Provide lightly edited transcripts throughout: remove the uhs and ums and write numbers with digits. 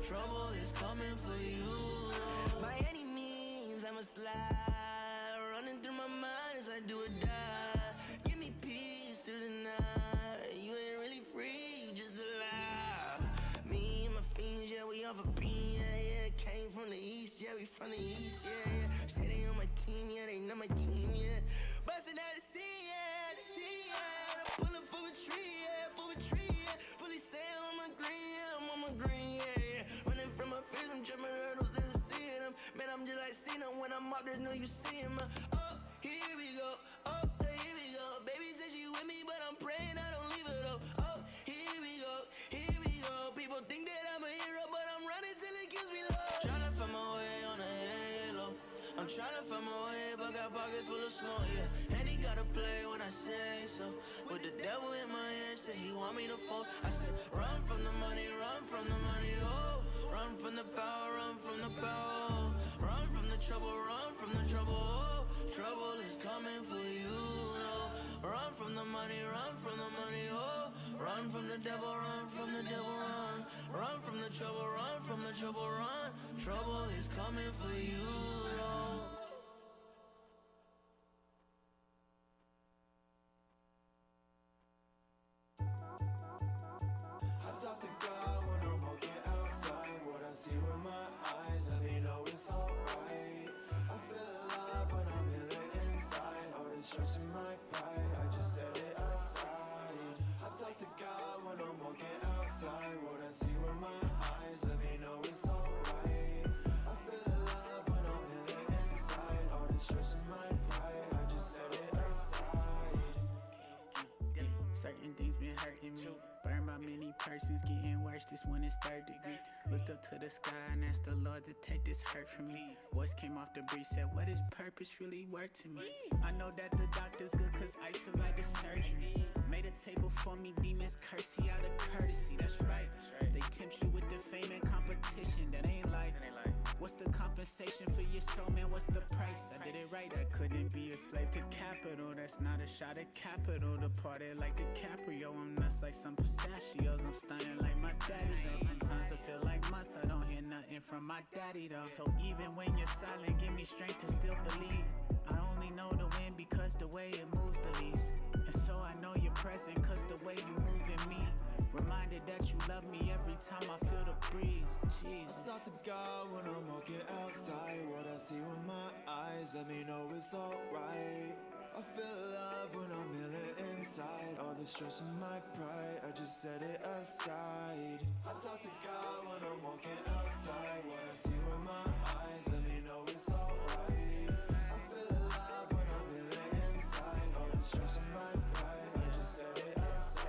trouble is coming for you. By any means, I'ma slide. Running through my mind as I do or die. Give me peace through the night. You ain't really free, you just alive. Me and my fiends, yeah, we off a beam, yeah. Came from the east, yeah, we from the east, yeah. Say they on my team, yeah, they know my team, yeah. Bustin' out the scene, yeah, the scene, yeah. I'm pulling for a tree, yeah, fully sail on my green, yeah, I'm on my green, yeah. Running from my fears, I'm jumping hurdles and seeing them. Man, I'm just like seeing them when I'm out there, know you see him. Oh, here we go, oh, here we go. Baby said she with me, but I'm praying I don't leave her though. Oh, here we go, here we go. People think that I'm a hero, but I'm running till it kills me low. Tryna find my way on a halo. I'm tryna find my way, but got pockets full of smoke, yeah. And he gotta play when I say so. With the devil in my hand, say he want me to fall. I said, run from the money, oh. Run from the power, run from the power. Run from the trouble, oh. Trouble is coming for you, no. Run from the money, oh. Run from the devil, run. Run from the trouble, run. Trouble is coming for you, no. I talk to God when I'm walking outside. What I see with my eyes, let me know it's alright. I feel alive when I'm feeling inside. All the stress in my pride, I just set it aside. I talk to God when I'm walking outside. What I see with my eyes, let me know it's alright. I feel alive when I'm feeling inside. All the stress in my pride, I just set it aside. Certain things been hurting me. Burned by many persons, getting worse. This one is 3rd degree. Looked up to the sky and asked the Lord to take this hurt from me. Voice came off the breeze, said, what is purpose really worth to me? I know that the doctor's good cause I survived the surgery. Made a table for me, demons curse you out of courtesy. That's right. They tempt you with the fame and competition. That ain't life. What's the compensation for your soul, man? What's the price? I did it right. I couldn't be a slave to capital. That's not a shot at capital. The party like DiCaprio. I'm nuts like some pistachios. I'm stunning like my daddy though. Sometimes I feel like months I don't hear nothing from my daddy though. So even when you're silent, give me strength to still believe. I only know the wind because the way it moves the leaves. And so I know you're present cause the way you move in me. Reminded that you love me every time I feel the breeze. Jesus. I talk to God when I'm walking outside. What I see with my eyes, let me know it's alright. I feel alive when I'm feeling inside. All the stress in my pride, I just set it aside. I talk to God when I'm walking outside. What I see with my eyes, let me know it's alright. I feel alive when I'm feeling inside. All the stress in my pride, I just set it aside.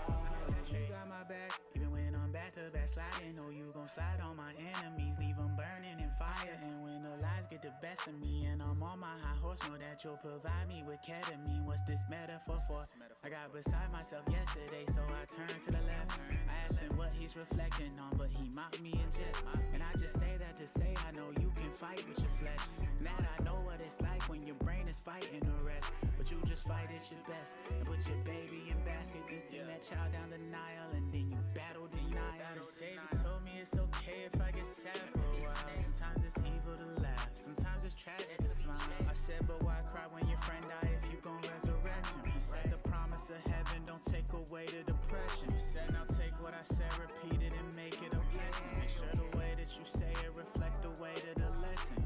You got my back, even when I'm back to back sliding. Know you gon' slide on my enemies, leave them burning in fire. And when the lies get the best of me and I'm on my high horse, know that you'll provide me with ketamine. What's this metaphor for? I got beside myself yesterday, so I turned to the left. I asked him what he's reflecting on, but he mocked me in jest. And I just say that to say I know you can fight with your flesh. Now I know what it's like when your brain is fighting the rest. But you just fight at your best and put your baby in basket, then send that child down the Nile, and then you battle denial. The Savior told me it's okay if I get sad for a while. Sometimes it's evil to laugh, sometimes it's tragic to smile. I said, but why cry when your friend died if you gon' resurrect him? He said the promise of heaven don't take away the depression. He said now take what I said, repeat it and make it a blessing. Make sure the way that you say it reflect the weight of the lesson.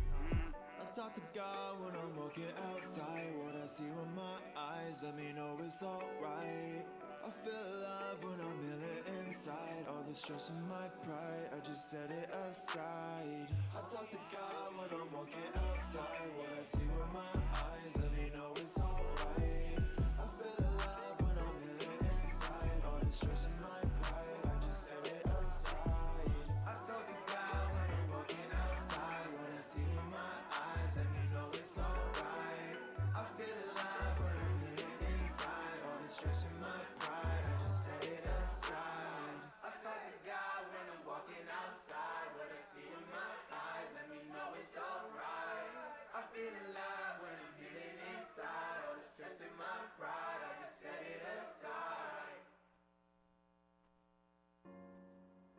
I talk to God when I'm walking outside. What I see with my eyes, let me know it's alright. I feel alive when I'm feeling inside. All the stress in my pride, I just set it aside. I talk to God when I'm walking outside. What I see with my eyes, let me know it's alright. I feel alive when I'm feeling inside. All the stress in my pride, I just set it aside. I talk to God when I'm walking outside. What I see with my eyes, let me know it's alright. I feel alive when I'm feeling inside. All the stress in my pride, I just set it aside. I talk to God when I'm walking outside. What I see with my eyes, let me know it's alright. I feel alive when I'm feeling inside. All the stress in my pride, I just set it aside.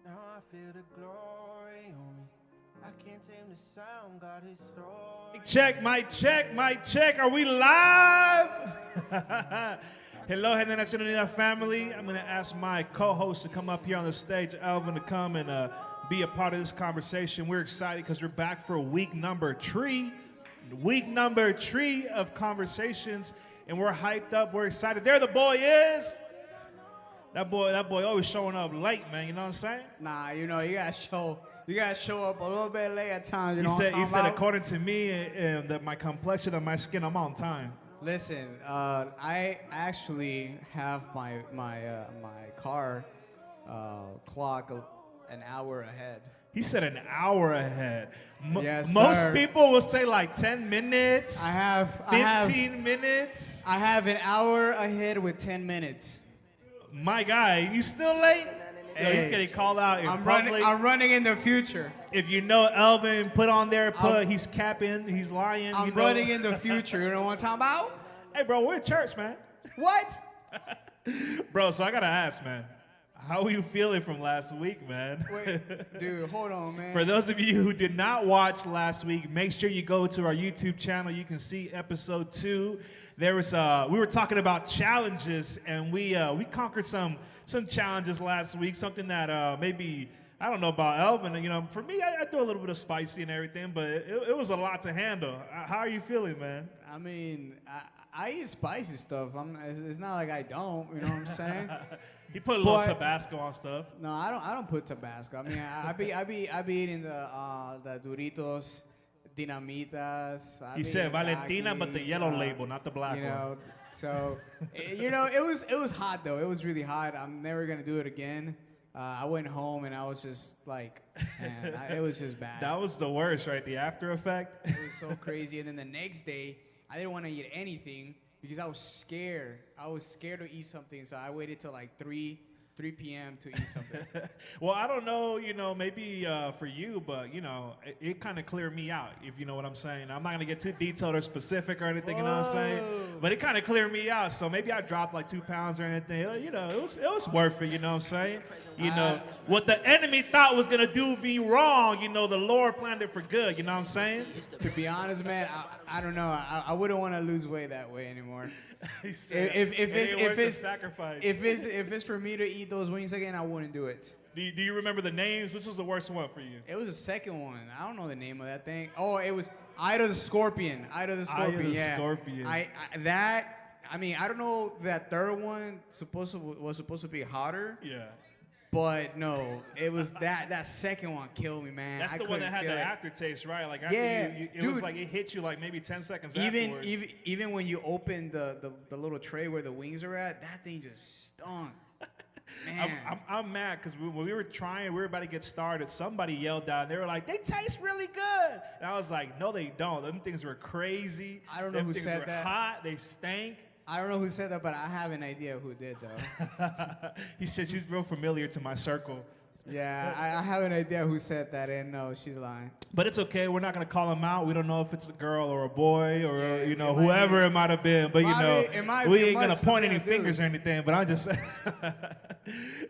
Now I feel the glory on me. I can't tame the sound, got his story. Check, mic check, mic check. Are we live? Hello, Generación Unida family. I'm going to ask my co-host to come up here on the stage, Elvin, to come and be a part of this conversation. We're excited because we're back for week number 3. Week number 3 of conversations, and we're hyped up. We're excited. There the boy is. That boy always showing up late, man. You know what I'm saying? Nah, you know, you gotta show up a little bit late at times. You know He said according to me and that my complexion and my skin, I'm on time. Listen, I actually have my car clock an hour ahead. He said an hour ahead. Yes, most sir. people will say like 10 minutes. I have 15 minutes. I have an hour ahead with 10 minutes. My guy, you still late? Hey, he's getting called out in public. I'm running in the future. If you know Elvin, put on there, he's capping, he's lying. I'm running in the future. You know what I'm talking about? Hey, bro, we're in church, man. What? Bro, so I got to ask, man. How are you feeling from last week, man? Wait, dude, hold on, man. For those of you who did not watch last week, make sure you go to our YouTube channel. You can see episode 2. There was we were talking about challenges, and we conquered some challenges last week. Something that maybe I don't know about Elvin. You know, for me, I do a little bit of spicy and everything, but it was a lot to handle. How are you feeling, man? I mean, I eat spicy stuff. It's not like I don't. You know what I'm saying? He put a little Tabasco on stuff. No, I don't put Tabasco. I mean, I be eating the Doritos, Dinamitas. He said Valentina, but the yellow label, not the black one. So it was hot though. It was really hot. I'm never gonna do it again. I went home and I was just like, man, it was just bad. That was the worst, right? The after effect. It was so crazy. And then the next day, I didn't want to eat anything because I was scared. I was scared to eat something, so I waited till like 3 p.m. to eat something. Well, I don't know, maybe for you, but, it kind of cleared me out, if you know what I'm saying. I'm not going to get too detailed or specific or anything, you know what I'm saying? But it kind of cleared me out, so maybe I dropped like 2 pounds or anything. It was worth it, you know what I'm saying? What the enemy thought was going to do me wrong, the Lord planned it for good, you know what I'm saying? To be honest, man, I don't know. I wouldn't want to lose weight that way anymore. If it's for me to eat those wings again, I wouldn't do it. Do you remember the names? Which was the worst one for you? It was the second one. I don't know the name of that thing. Oh, it was Ida the Scorpion. Ida the Scorpion. I mean, I don't know, that third one was supposed to be hotter. Yeah. But no, it was that second one killed me, man. That's the one that had the aftertaste, right? Like after it was like it hit you like maybe 10 seconds afterwards. Even when you open the little tray where the wings are at, that thing just stunk. Man. I'm mad because when we were trying, we were about to get started. Somebody yelled out, and they were like, "They taste really good." And I was like, "No, they don't. Them things were crazy. I don't know who said that. Them things were hot. They stank." I don't know who said that, but I have an idea who did, though. He said she's real familiar to my circle. Yeah, I have an idea who said that, and no, she's lying. But it's okay. We're not going to call him out. We don't know if it's a girl or a boy or, whoever it might have been. But, we ain't going to point any fingers or anything. But I'm just saying.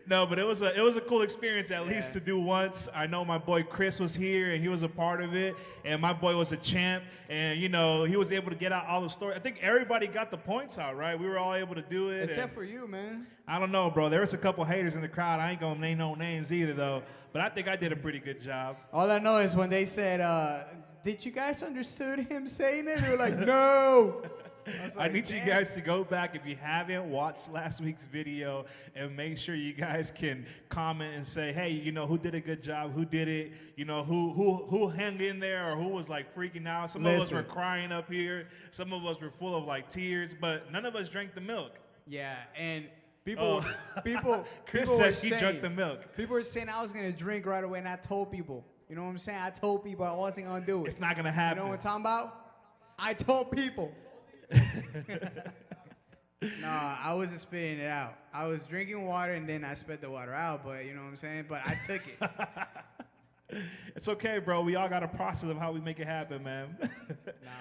No, but it was a cool experience at least to do once. I know my boy Chris was here, and he was a part of it. And my boy was a champ. And, he was able to get out all the stories. I think everybody got the points out, right? We were all able to do it. Except for you, man. I don't know, bro. There was a couple haters in the crowd. I ain't going to name no names either, though. But I think I did a pretty good job. All I know is when they said, did you guys understood him saying it? They were like, no. I need you guys to go back if you haven't watched last week's video and make sure you guys can comment and say, hey, who did a good job, who did it, who hung in there or who was like freaking out. Some of us were crying up here. Some of us were full of like tears, but none of us drank the milk. Yeah, and people Chris were said saying, he drank the milk. People were saying I was going to drink right away, and I told people. You know what I'm saying? I told people I wasn't going to do it. It's not going to happen. You know what I'm talking about? I told people. No, I wasn't spitting it out. I was drinking water, and then I spit the water out, but you know what I'm saying? But I took it. It's okay, bro. We all got a process of how we make it happen, man. Nah,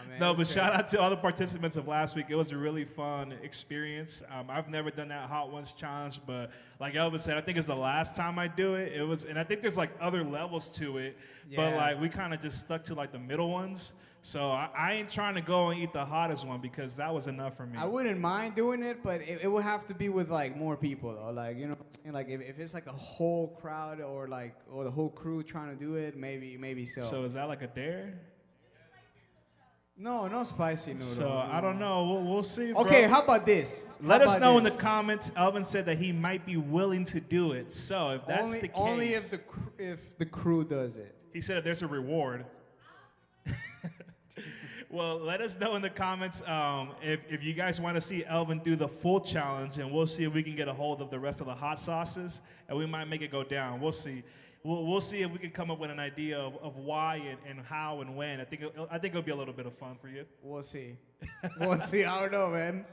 man. No, but shout out to all the participants of last week. It was a really fun experience. I've never done that Hot Ones challenge, but like Elvis said, I think it's the last time I do it. And I think there's like other levels to it, but like we kind of just stuck to like the middle ones. So I ain't trying to go and eat the hottest one because that was enough for me. I wouldn't mind doing it, but it would have to be with like more people though. Like, you know what I'm saying? Like if it's like a whole crowd or the whole crew trying to do it, maybe so. So is that like a dare? No spicy noodle. So I don't know. We'll see. Bro. Okay, how about this? Let us know in the comments. Elvin said that he might be willing to do it. So if that's the case, only if the crew does it. He said that there's a reward. Well, let us know in the comments if you guys want to see Elvin do the full challenge, and we'll see if we can get a hold of the rest of the hot sauces, and we might make it go down. We'll see. We'll see if we can come up with an idea of why and how and when. I think it'll be a little bit of fun for you. We'll see. We'll see. I don't know, man.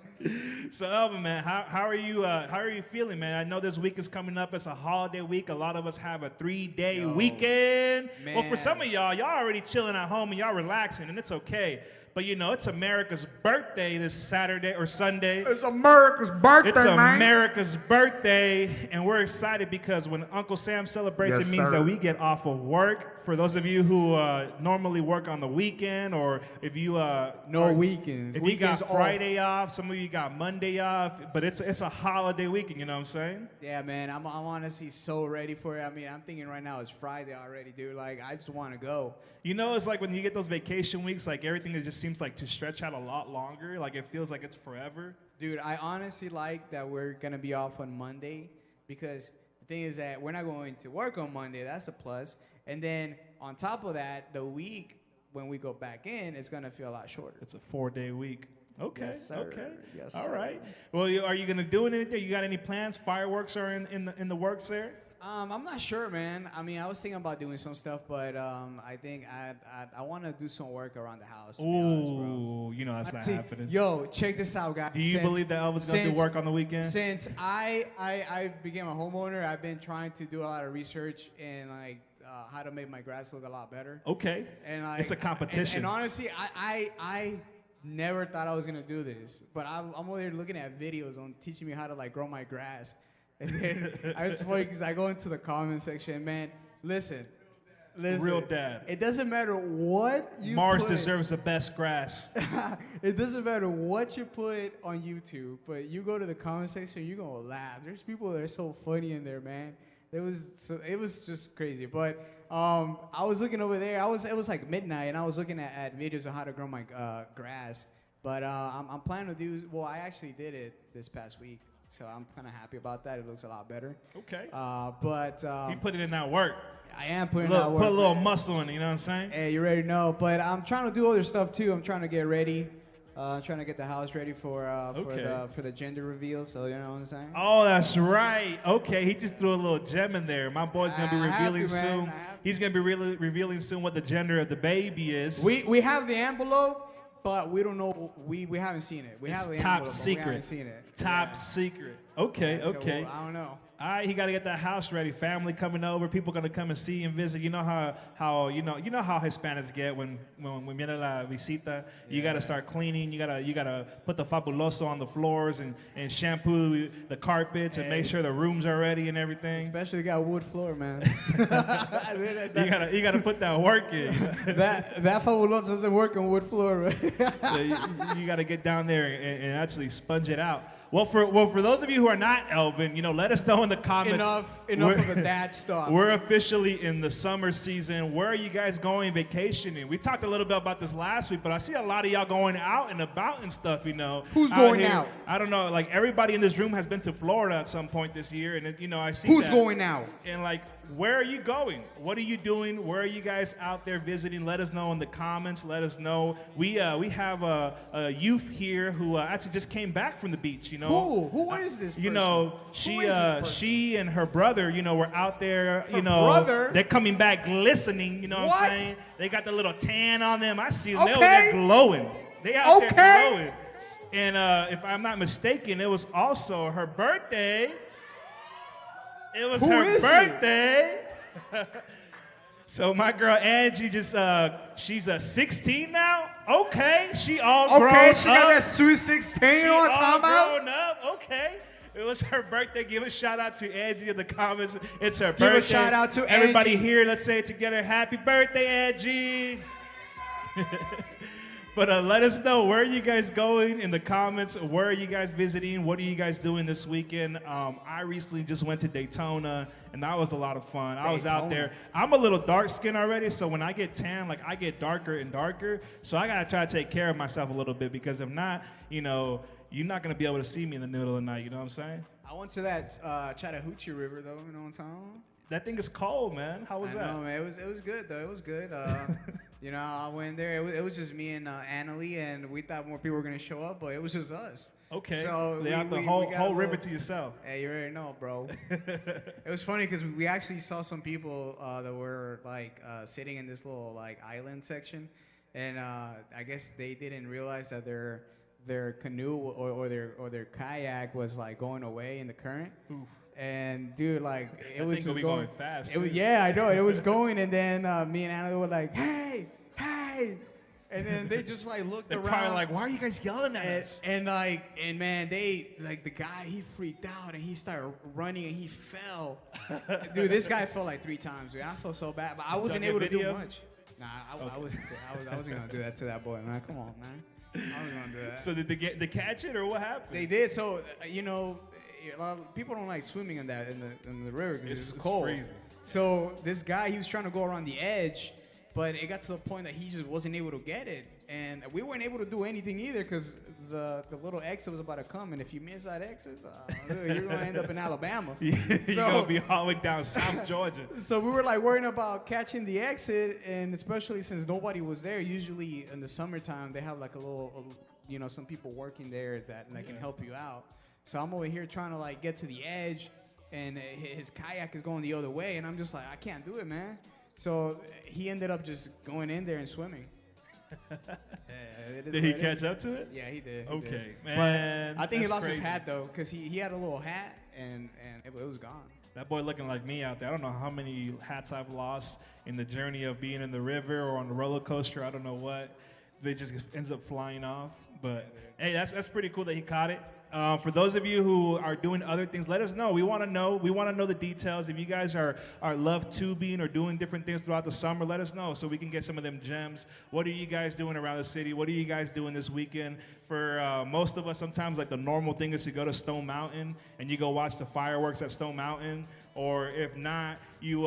So Elvin, man, how are you feeling, man? I know this week is coming up. It's a holiday week. A lot of us have a 3-day weekend. Man. Well, for some of y'all already chilling at home and y'all relaxing, and it's okay. But you know, it's America's birthday this Saturday or Sunday. It's America's birthday, It's man. America's birthday, and we're excited because when Uncle Sam celebrates, it means that we get off of work. For those of you who normally work on the weekend, or if you weekends. If you got Friday off, some of you got Monday off, but it's a holiday weekend. You know what I'm saying? Yeah, man. I'm honestly so ready for it. I mean, I'm thinking right now it's Friday already, dude. Like, I just want to go. You know, it's like when you get those vacation weeks, like everything just seems like to stretch out a lot longer. Like it feels like it's forever. Dude, I honestly like that we're going to be off on Monday because the thing is that we're not going to work on Monday. That's a plus. And then on top of that, the week when we go back in, it's going to feel a lot shorter. It's a 4-day week. Okay. Yes, sir. Okay. Yes, All sir. right. Well, are you going to do anything? You got any plans? Fireworks are in the works there? I'm not sure, man. I mean, I was thinking about doing some stuff, but I think I want to do some work around the house. To be honest, bro. Ooh, you know that's not happening. Yo, check this out, guys. Do you believe that Elvis going to do work on the weekend? Since I became a homeowner, I've been trying to do a lot of research and like how to make my grass look a lot better. Okay. And like, it's a competition. And honestly, I never thought I was gonna do this, but I'm over there looking at videos on teaching me how to like grow my grass. And then I was funny because I go into the comment section, man. Listen. Real dad. It doesn't matter what you Mars put. deserves the best grass. It doesn't matter what you put on YouTube, but you go to the comment section, you're gonna laugh. There's people that are so funny in there, man. It was just crazy. But I was looking over there. It was like midnight, and I was looking at videos on how to grow my grass. But I'm planning to do. Well, I actually did it this past week. So I'm kind of happy about that. It looks a lot better. Okay. But you put it in that work. I am putting that work. Put a little muscle in it, you know what I'm saying? Hey, you already know. But I'm trying to do other stuff too. I'm trying to get ready. Trying to get the house ready for the gender reveal. So you know what I'm saying? Oh, that's right. Okay, he just threw a little gem in there. My boy's gonna be revealing soon. He's gonna be revealing soon what the gender of the baby is. We have the envelope. But we don't know. We haven't seen it. It's top secret. We haven't seen it. Top secret. Okay, okay. So, I don't know. All right, he got to get that house ready. Family coming over. People gonna come and see and visit. You know how how Hispanics get when viene la visita. You got to start cleaning. You gotta put the fabuloso on the floors and shampoo the carpets and make sure the rooms are ready and everything. Especially got wood floor, man. you gotta put that work in. that fabuloso doesn't work on wood floor, right? So you got to get down there and actually sponge it out. Well, for those of you who are not Elvin, let us know in the comments. Enough of the dad stuff. We're officially in the summer season. Where are you guys going vacationing? We talked a little bit about this last week, but I see a lot of y'all going out and about and stuff, Who's going out? I don't know. Like, everybody in this room has been to Florida at some point this year, and, I see Who's that. going out? And, like, where are you going? What are you doing? Where are you guys out there visiting? Let us know in the comments. Let us know. We have a youth here who actually just came back from the beach, Who is this person? She and her brother, were out there, brother? They're coming back glistening, what I'm saying? They got the little tan on them. I see them. Okay. They're glowing. They out there glowing. And if I'm not mistaken, it was also her birthday. It was her birthday. So my girl Angie just she's 16 now. Okay, she all grown up. Okay, she got that sweet 16 on top of. Grown up. Okay. It was her birthday. Give a shout out to Angie in the comments. It's her birthday. Give a shout out to everybody Angie. here. Let's say it together. Happy birthday, Angie. But let us know, where are you guys going in the comments? Where are you guys visiting? What are you guys doing this weekend? I recently just went to Daytona, and that was a lot of fun. I was out there. I'm a little dark skinned already, so when I get tan, like I get darker and darker. So I gotta try to take care of myself a little bit, because if not, you know, you're not gonna be able to see me in the middle of the night. You know what I'm saying? I went to that Chattahoochee River though. You know what I'm saying? That thing is cold, man. How was that? I know, man. It was good though. It was good. You know, I went there. It was just me and Annalie, and we thought more people were gonna show up, but it was just us. Okay. So they have the whole river to yourself. Hey, you already know, bro. It was funny because we actually saw some people that were like sitting in this little like island section, and I guess they didn't realize that their canoe or their kayak was like going away in the current. Oof. And dude, like it was just going fast. It was, yeah, I know it was going, and then me and Anna were like, "Hey, hey!" And then they just like looked around. They're probably like, "Why are you guys yelling at us?" And man, they like the guy. He freaked out and he started running and he fell. Dude, this guy fell like 3 times. Dude, I felt so bad, but I wasn't able to do much. Nah, I wasn't gonna do that to that boy, man. Come on, man. I wasn't gonna do that. So did they catch it, or what happened? They did. So you know, a lot of people don't like swimming in the river because it's cold. Freezing. So this guy, he was trying to go around the edge, but it got to the point that he just wasn't able to get it, and we weren't able to do anything either because the little exit was about to come, and if you miss that exit, you're gonna end up in Alabama. You're gonna be all the way down South Georgia. So we were like worrying about catching the exit, and especially since nobody was there. Usually in the summertime, they have like a little, you know, some people working there that can help you out. So I'm over here trying to like get to the edge, and his kayak is going the other way, and I'm just like, I can't do it, man. So he ended up just going in there and swimming. Did he catch up to it? Yeah, he did. Okay, man. But I think he lost his hat though, because he had a little hat, and it was gone. That boy looking like me out there. I don't know how many hats I've lost in the journey of being in the river or on the roller coaster. I don't know what. They just ends up flying off. But hey, that's pretty cool that he caught it. For those of you who are doing other things, let us know. We want to know. We want to know the details. If you guys are love tubing or doing different things throughout the summer, let us know so we can get some of them gems. What are you guys doing around the city? What are you guys doing this weekend? For most of us, sometimes like the normal thing is to go to Stone Mountain and you go watch the fireworks at Stone Mountain. Or if not, you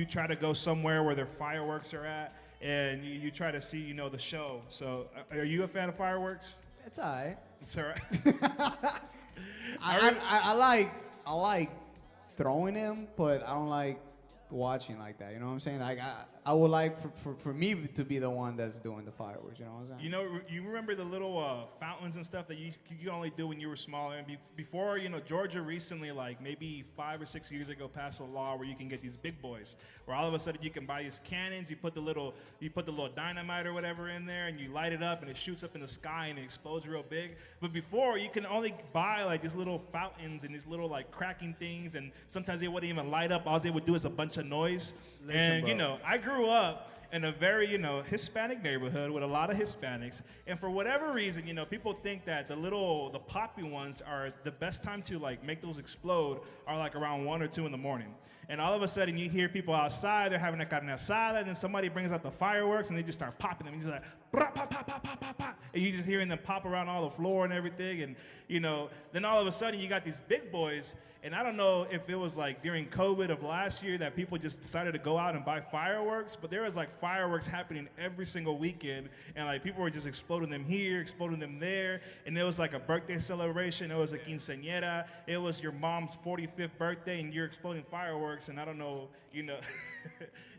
try to go somewhere where their fireworks are at, and you try to see, you know, the show. So are you a fan of fireworks? It's all right. It's all right. I like throwing them, but I don't like watching like that. You know what I'm saying? Like I would like for me to be the one that's doing the fireworks. You know what I'm saying? You know, you remember the little fountains and stuff that you could only do when you were smaller. And before, you know, Georgia recently, like maybe 5 or 6 years ago, passed a law where you can get these big boys, where all of a sudden you can buy these cannons. You put the little dynamite or whatever in there, and you light it up, and it shoots up in the sky, and it explodes real big. But before, you can only buy like these little fountains and these little like cracking things, and sometimes they wouldn't even light up. All they would do is a bunch of noise. Listen, and bro. you know, I grew up in a very, you know, Hispanic neighborhood with a lot of Hispanics, and for whatever reason, you know, people think that the poppy ones are the best time to like make those explode are like around 1 or 2 in the morning. And all of a sudden you hear people outside, they're having a carne asada, and then somebody brings out the fireworks and they just start popping them. And you're just like, pop, pop, pop, pop, pop, pop. And you just hearing them pop around all the floor and everything. And, you know, then all of a sudden you got these big boys. And I don't know if it was like during COVID of last year that people just decided to go out and buy fireworks, but there was like fireworks happening every single weekend, and like people were just exploding them here, exploding them there, and it was like a birthday celebration, it was a quinceañera, it was your mom's 45th birthday, and you're exploding fireworks, and I don't know, you know,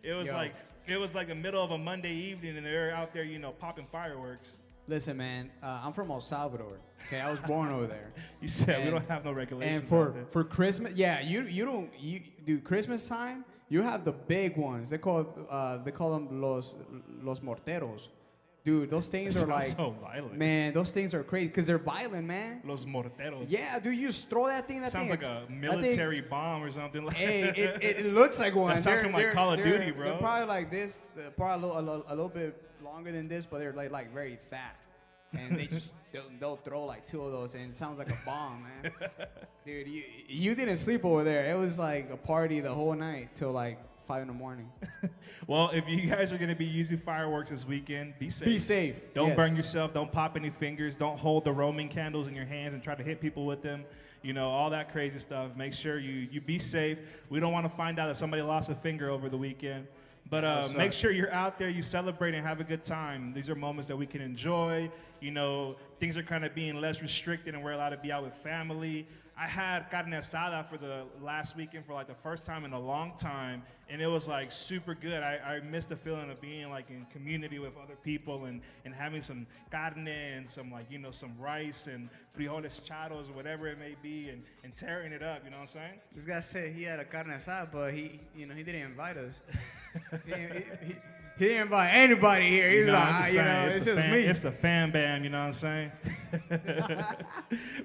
it was like the middle of a Monday evening, and they're out there, you know, popping fireworks. Listen, man, I'm from El Salvador. Okay, I was born over there. You said we don't have no regulations. And for Christmas, yeah, you do Christmas time. You have the big ones. They call them los morteros, Dude, those things are like, so violent. Man, those things are crazy because they're violent, man. Los morteros. Yeah, dude, you just throw that thing. That sounds thing, like a military bomb or something. Like hey, it looks like one. That sounds from like Call of Duty, bro. They're probably like this, probably a little bit longer than this, but they're like very fat, and they just they'll throw like 2 of those, and it sounds like a bomb, man. Dude, you didn't sleep over there. It was like a party the whole night till like 5 in the morning. Well, if you guys are going to be using fireworks this weekend, be safe. Be safe. Don't burn yourself. Don't pop any fingers. Don't hold the Roman candles in your hands and try to hit people with them. You know, all that crazy stuff. Make sure you be safe. We don't want to find out that somebody lost a finger over the weekend. But make sure you're out there, you celebrate and have a good time. These are moments that we can enjoy. You know, things are kind of being less restricted and we're allowed to be out with family. I had carne asada for the last weekend for like the first time in a long time, and it was like super good. I missed the feeling of being like in community with other people and having some carne and some like, you know, some rice and frijoles charros or whatever it may be and tearing it up, you know what I'm saying? This guy said he had a carne asada, but he didn't invite us. He didn't invite anybody here. He was like, it's just me. It's the fan bam, you know what I'm saying?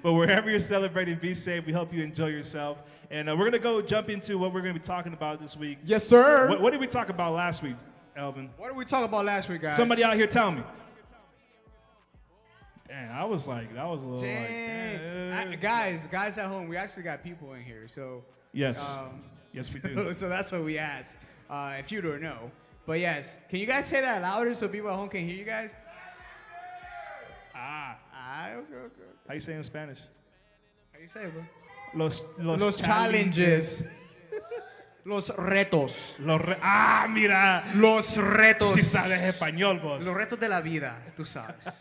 But wherever you're celebrating, be safe. We hope you enjoy yourself. And we're going to go jump into what we're going to be talking about this week. Yes, sir. What did we talk about last week, Elvin? What did we talk about last week, guys? Somebody out here tell me. Damn, I was like, that was a little like... Guys at home, we actually got people in here, so... Yes. Yes, we do. So that's what we asked, if you don't know. But yes, can you guys say that louder so people at home can hear you guys? Okay. How you say in Spanish? How you say it, bro? Los challenges. Los retos. Mira. Los retos. Si sabes español, vos. Los retos de la vida, tú sabes.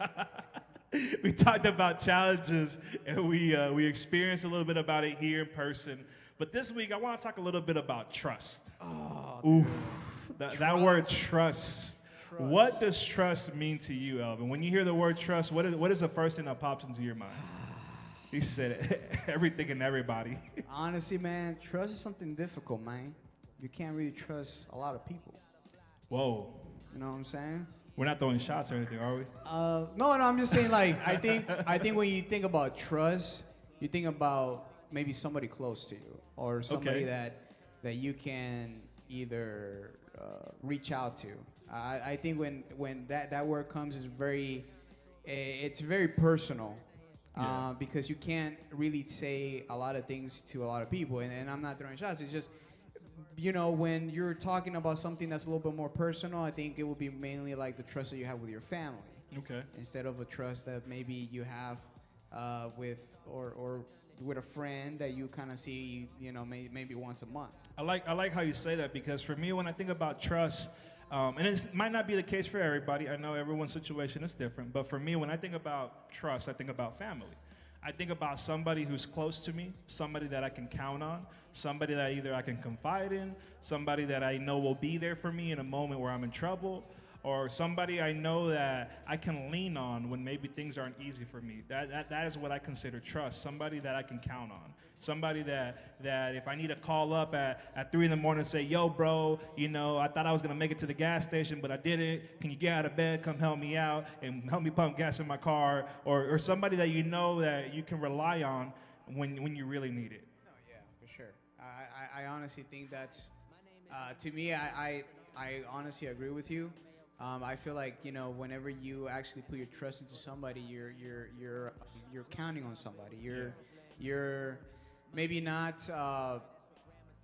We talked about challenges, and we experienced a little bit about it here in person. But this week, I want to talk a little bit about trust. Oof. That word trust. What does trust mean to you, Elvin? When you hear the word trust, what is the first thing that pops into your mind? He said it. Everything and everybody. Honestly, man, trust is something difficult, man. You can't really trust a lot of people. Whoa. You know what I'm saying? We're not throwing shots or anything, are we? No, I'm just saying, like, I think when you think about trust, you think about maybe somebody close to you or somebody that you can either reach out to. I think when that word comes, it's very personal. Because you can't really say a lot of things to a lot of people, and I'm not throwing shots. It's just, you know, when you're talking about something that's a little bit more personal, I think it will be mainly like the trust that you have with your family. Okay. Instead of a trust that maybe you have with or with a friend that you kind of see, you know, maybe once a month. I like how you say that, because for me, when I think about trust, and it might not be the case for everybody. I know everyone's situation is different. But for me, when I think about trust, I think about family. I think about somebody who's close to me, somebody that I can count on, somebody that either I can confide in, somebody that I know will be there for me in a moment where I'm in trouble, or somebody I know that I can lean on when maybe things aren't easy for me. That is what I consider trust, somebody that I can count on. Somebody that if I need to call up at 3 in the morning and say, yo, bro, you know, I thought I was going to make it to the gas station, but I didn't. Can you get out of bed, come help me out, and help me pump gas in my car? Or somebody that you know that you can rely on when you really need it. No, yeah, for sure. I honestly think that's, to me, I honestly agree with you. I feel like, you know, whenever you actually put your trust into somebody, you're counting on somebody. You're maybe not,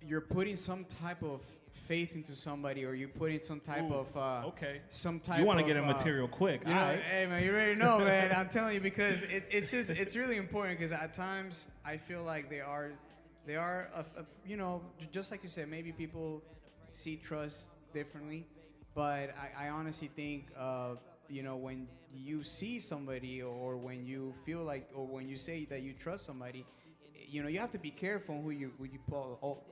you're putting some type of faith into somebody, or you're putting some type of, some type of... You want to get a material quick. You know, hey, man, you already know, man. I'm telling you, because it's really important, because at times I feel like they are, you know, just like you said, maybe people see trust differently, but I honestly think, you know, when you see somebody, or when you feel like, or when you say that you trust somebody, you know, you have to be careful who you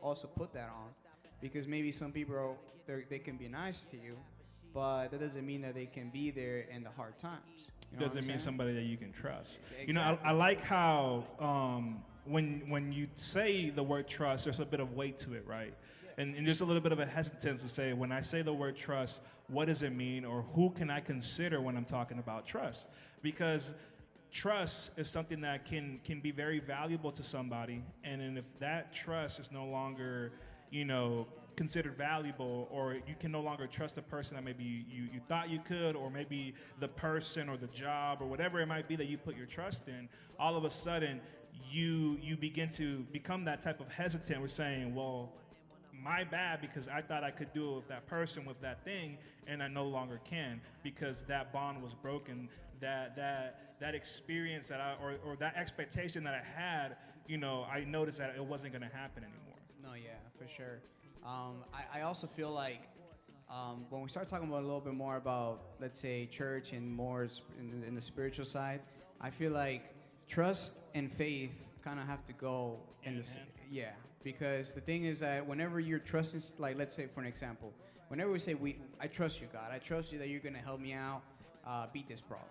also put that on, because maybe some people they can be nice to you, but that doesn't mean that they can be there in the hard times. You know doesn't mean somebody that you can trust. Exactly. You know, I like how when you say the word trust, there's a bit of weight to it, right? And there's a little bit of a hesitance to say, when I say the word trust, what does it mean, or who can I consider when I'm talking about trust? Because trust is something that can be very valuable to somebody, and then if that trust is no longer, considered valuable, or you can no longer trust a person that maybe you thought you could, or maybe the person or the job or whatever it might be that you put your trust in, all of a sudden you begin to become that type of hesitant. We're saying, well, my bad, because I thought I could do it with that person, with that thing, and I no longer can, because that bond was broken. That experience that or that expectation that I had, I noticed that it wasn't going to happen anymore. No, yeah, for sure. I also feel like when we start talking about a little bit more about, let's say, church and more in the spiritual side, I feel like trust and faith kind of have to go in the yeah. Because the thing is that whenever you're trusting, like, let's say for an example, whenever we say I trust you, God, I trust you that you're gonna help me out, beat this problem.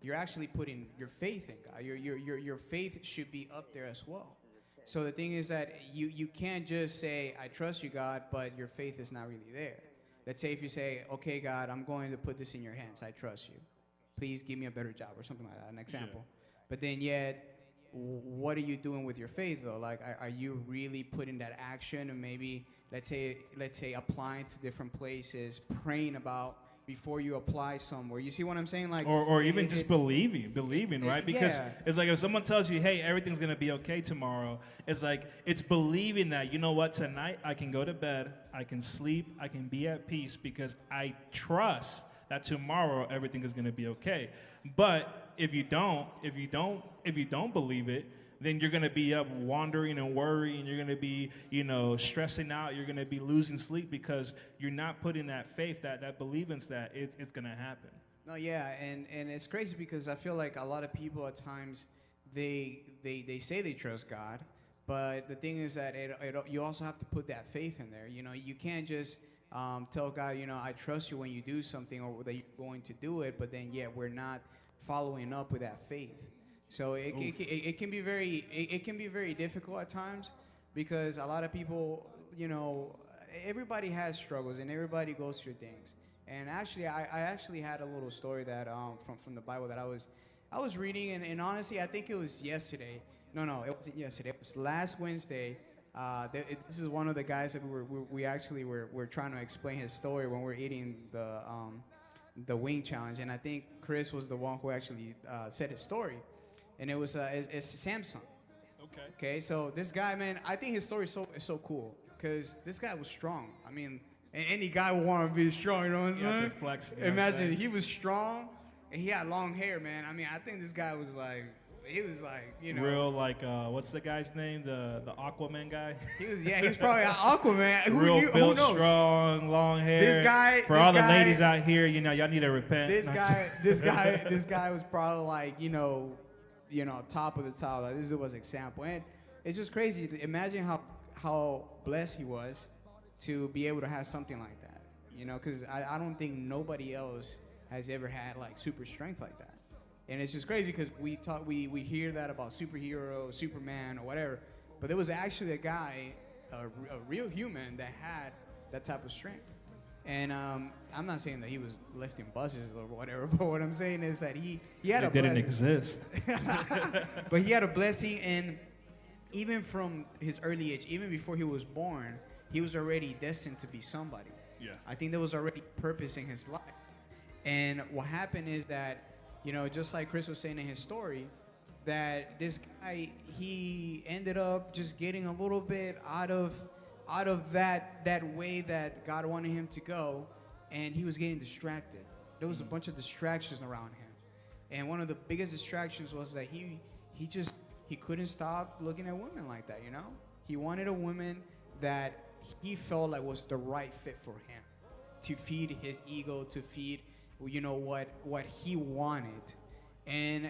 You're actually putting your faith in God. Your faith should be up there as well. So the thing is that you can't just say, I trust you, God, but your faith is not really there. Let's say if you say, okay, God, I'm going to put this in your hands. I trust you. Please give me a better job, or something like that, an example. Yeah. But then yet, what are you doing with your faith, though? Like, are you really putting that action, and maybe, let's say applying to different places, praying about before you apply somewhere? You see what I'm saying? Like, or even just believing, right? Because it's like if someone tells you, hey, everything's gonna be okay tomorrow, it's like it's believing that, you know what, tonight I can go to bed, I can sleep, I can be at peace, because I trust that tomorrow everything is gonna be okay. But if you don't believe it, then you're going to be up wandering and worrying. You're going to be, stressing out. You're going to be losing sleep, because you're not putting that faith, that believance that it's going to happen. No, yeah, and it's crazy, because I feel like a lot of people at times, they say they trust God, but the thing is that you also have to put that faith in there. You can't just tell God, I trust you when you do something, or that you're going to do it, but then we're not following up with that faith. So it can be very difficult at times, because a lot of people, everybody has struggles and everybody goes through things. And actually, I actually had a little story that from the Bible that I was reading, and honestly, I think it was yesterday. No, it wasn't yesterday. It was last Wednesday. This is one of the guys that we're trying to explain his story when we're eating the wing challenge, and I think Chris was the one who actually said his story, and it was it's Samson. Okay. So this guy, man, I think his story is so cool, because this guy was strong. I mean, any guy would want to be strong. You know what I'm saying? Imagine he was strong and he had long hair, man. I mean, I think this guy was like. He was like, real, like, what's the guy's name? The Aquaman guy? He was probably an Aquaman. Real built, strong, long hair. For all the ladies out here, y'all need to repent. This guy was probably like, top of the top. Like, this was example, and it's just crazy to imagine how blessed he was to be able to have something like that. Because I don't think nobody else has ever had like super strength like that. And it's just crazy, because we hear that about superhero, Superman, or whatever, but there was actually a guy, a real human, that had that type of strength. And I'm not saying that he was lifting buses or whatever, but what I'm saying is that he had a blessing. It didn't exist. But he had a blessing, and even from his early age, even before he was born, he was already destined to be somebody. Yeah. I think there was already purpose in his life. And what happened is that, just like Chris was saying in his story, that this guy, he ended up just getting a little bit out of that way that God wanted him to go, and he was getting distracted. There was a bunch of distractions around him, and one of the biggest distractions was that he couldn't stop looking at women like that. He wanted a woman that he felt like was the right fit for him, to feed his ego, to feed what he wanted, and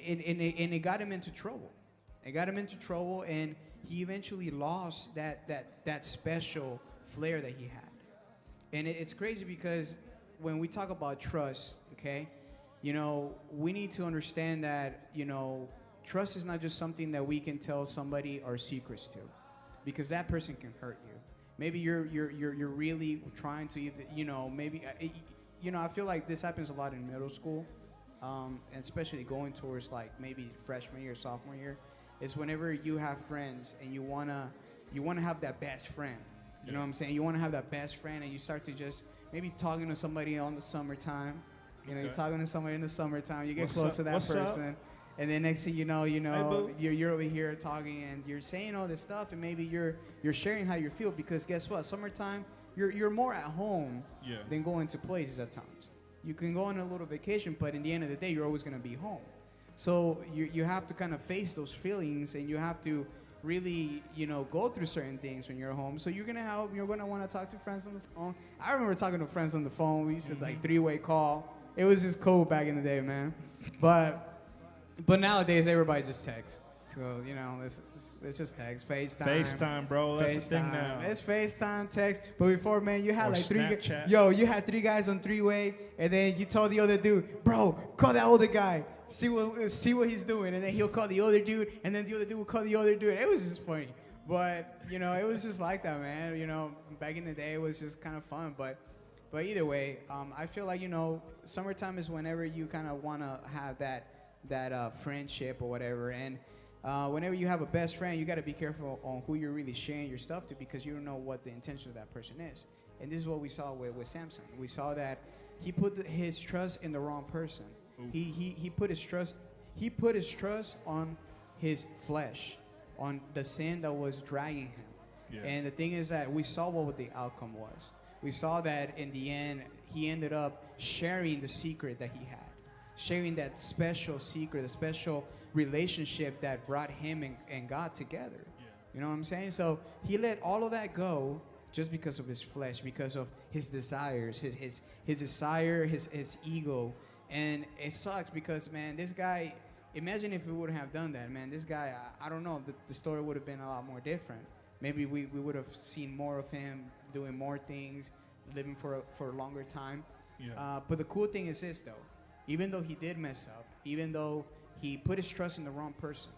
it got him into trouble. And he eventually lost that special flair that he had. And it's crazy, because when we talk about trust, okay, we need to understand that trust is not just something that we can tell somebody our secrets to, because that person can hurt you. maybe you're really trying to either, maybe I feel like this happens a lot in middle school, and especially going towards like maybe freshman year, sophomore year, is whenever you have friends and you wanna have that best friend. You know what I'm saying? You want to have that best friend, and you start to just maybe talking to somebody on the summertime. You're talking to somebody in the summertime. You get close to that person, and then next thing you know, you're over here talking, and you're saying all this stuff, and maybe you're sharing how you feel, because guess what? Summertime, you're more at home than going to places at times. You can go on a little vacation, but in the end of the day, you're always gonna be home. So you have to kind of face those feelings, and you have to really, go through certain things when you're home. So you're gonna want to talk to friends on the phone. I remember talking to friends on the phone. We used to like 3-way call. It was just cool back in the day, man. But nowadays everybody just texts. So it's just text, FaceTime. FaceTime, bro. That's the thing now. It's FaceTime, text. But before, man, you had like Snapchat. you had 3 guys on 3-way, and then you told the other dude, bro, call that older guy. See what he's doing, and then he'll call the other dude, and then the other dude will call the other dude. It was just funny, but it was just like that, man. Back in the day, it was just kind of fun. But either way, I feel like summertime is whenever you kind of want to have that friendship or whatever, and whenever you have a best friend, you got to be careful on who you're really sharing your stuff to, because you don't know what the intention of that person is. And this is what we saw with Samson. We saw that he put his trust in the wrong person. He put his trust on his flesh, on the sin that was dragging him. Yeah. And the thing is that we saw what the outcome was. We saw that in the end, he ended up sharing the secret that he had, sharing that special secret, the special relationship that brought him and God together. Yeah. You know what I'm saying? So he let all of that go just because of his flesh, because of his desires, his desire, his ego. And it sucks because, man, this guy, imagine if we wouldn't have done that, man. This guy, I don't know, the story would have been a lot more different. Maybe we would have seen more of him doing more things, living for a longer time. Yeah. But the cool thing is this, though. Even though he did mess up, even though he put his trust in the wrong person,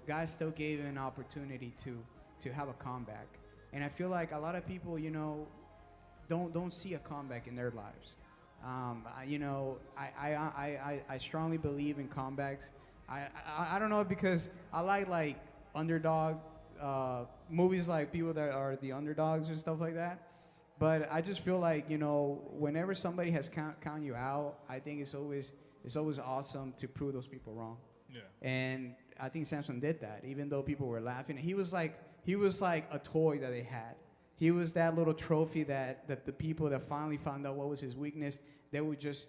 God still gave him an opportunity to have a comeback. And I feel like a lot of people, don't see a comeback in their lives. I strongly believe in comebacks. I don't know, because I like underdog movies, like people that are the underdogs and stuff like that. But I just feel like, whenever somebody has count you out, I think it's always awesome to prove those people wrong. Yeah. And I think Samson did that, even though people were laughing. He was like a toy that they had. He was that little trophy that the people that finally found out what was his weakness, they would just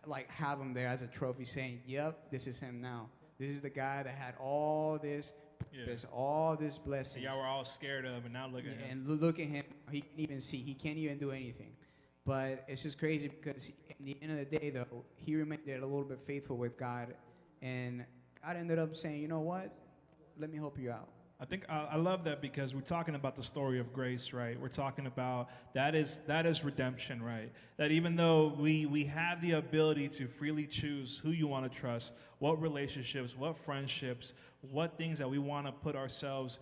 like have him there as a trophy, saying, "Yep, this is him now. This is the guy that had all this, all this blessings." Y'all were all scared of, and now look at him. And look at him. He can't even see. He can't even do anything. But it's just crazy because in the end of the day, though, he remained a little bit faithful with God, and God ended up saying, "You know what? Let me help you out." I think I love that, because we're talking about the story of grace, right? We're talking about that is redemption, right? That even though we have the ability to freely choose who you want to trust, what relationships, what friendships, what things that we want to put ourselves,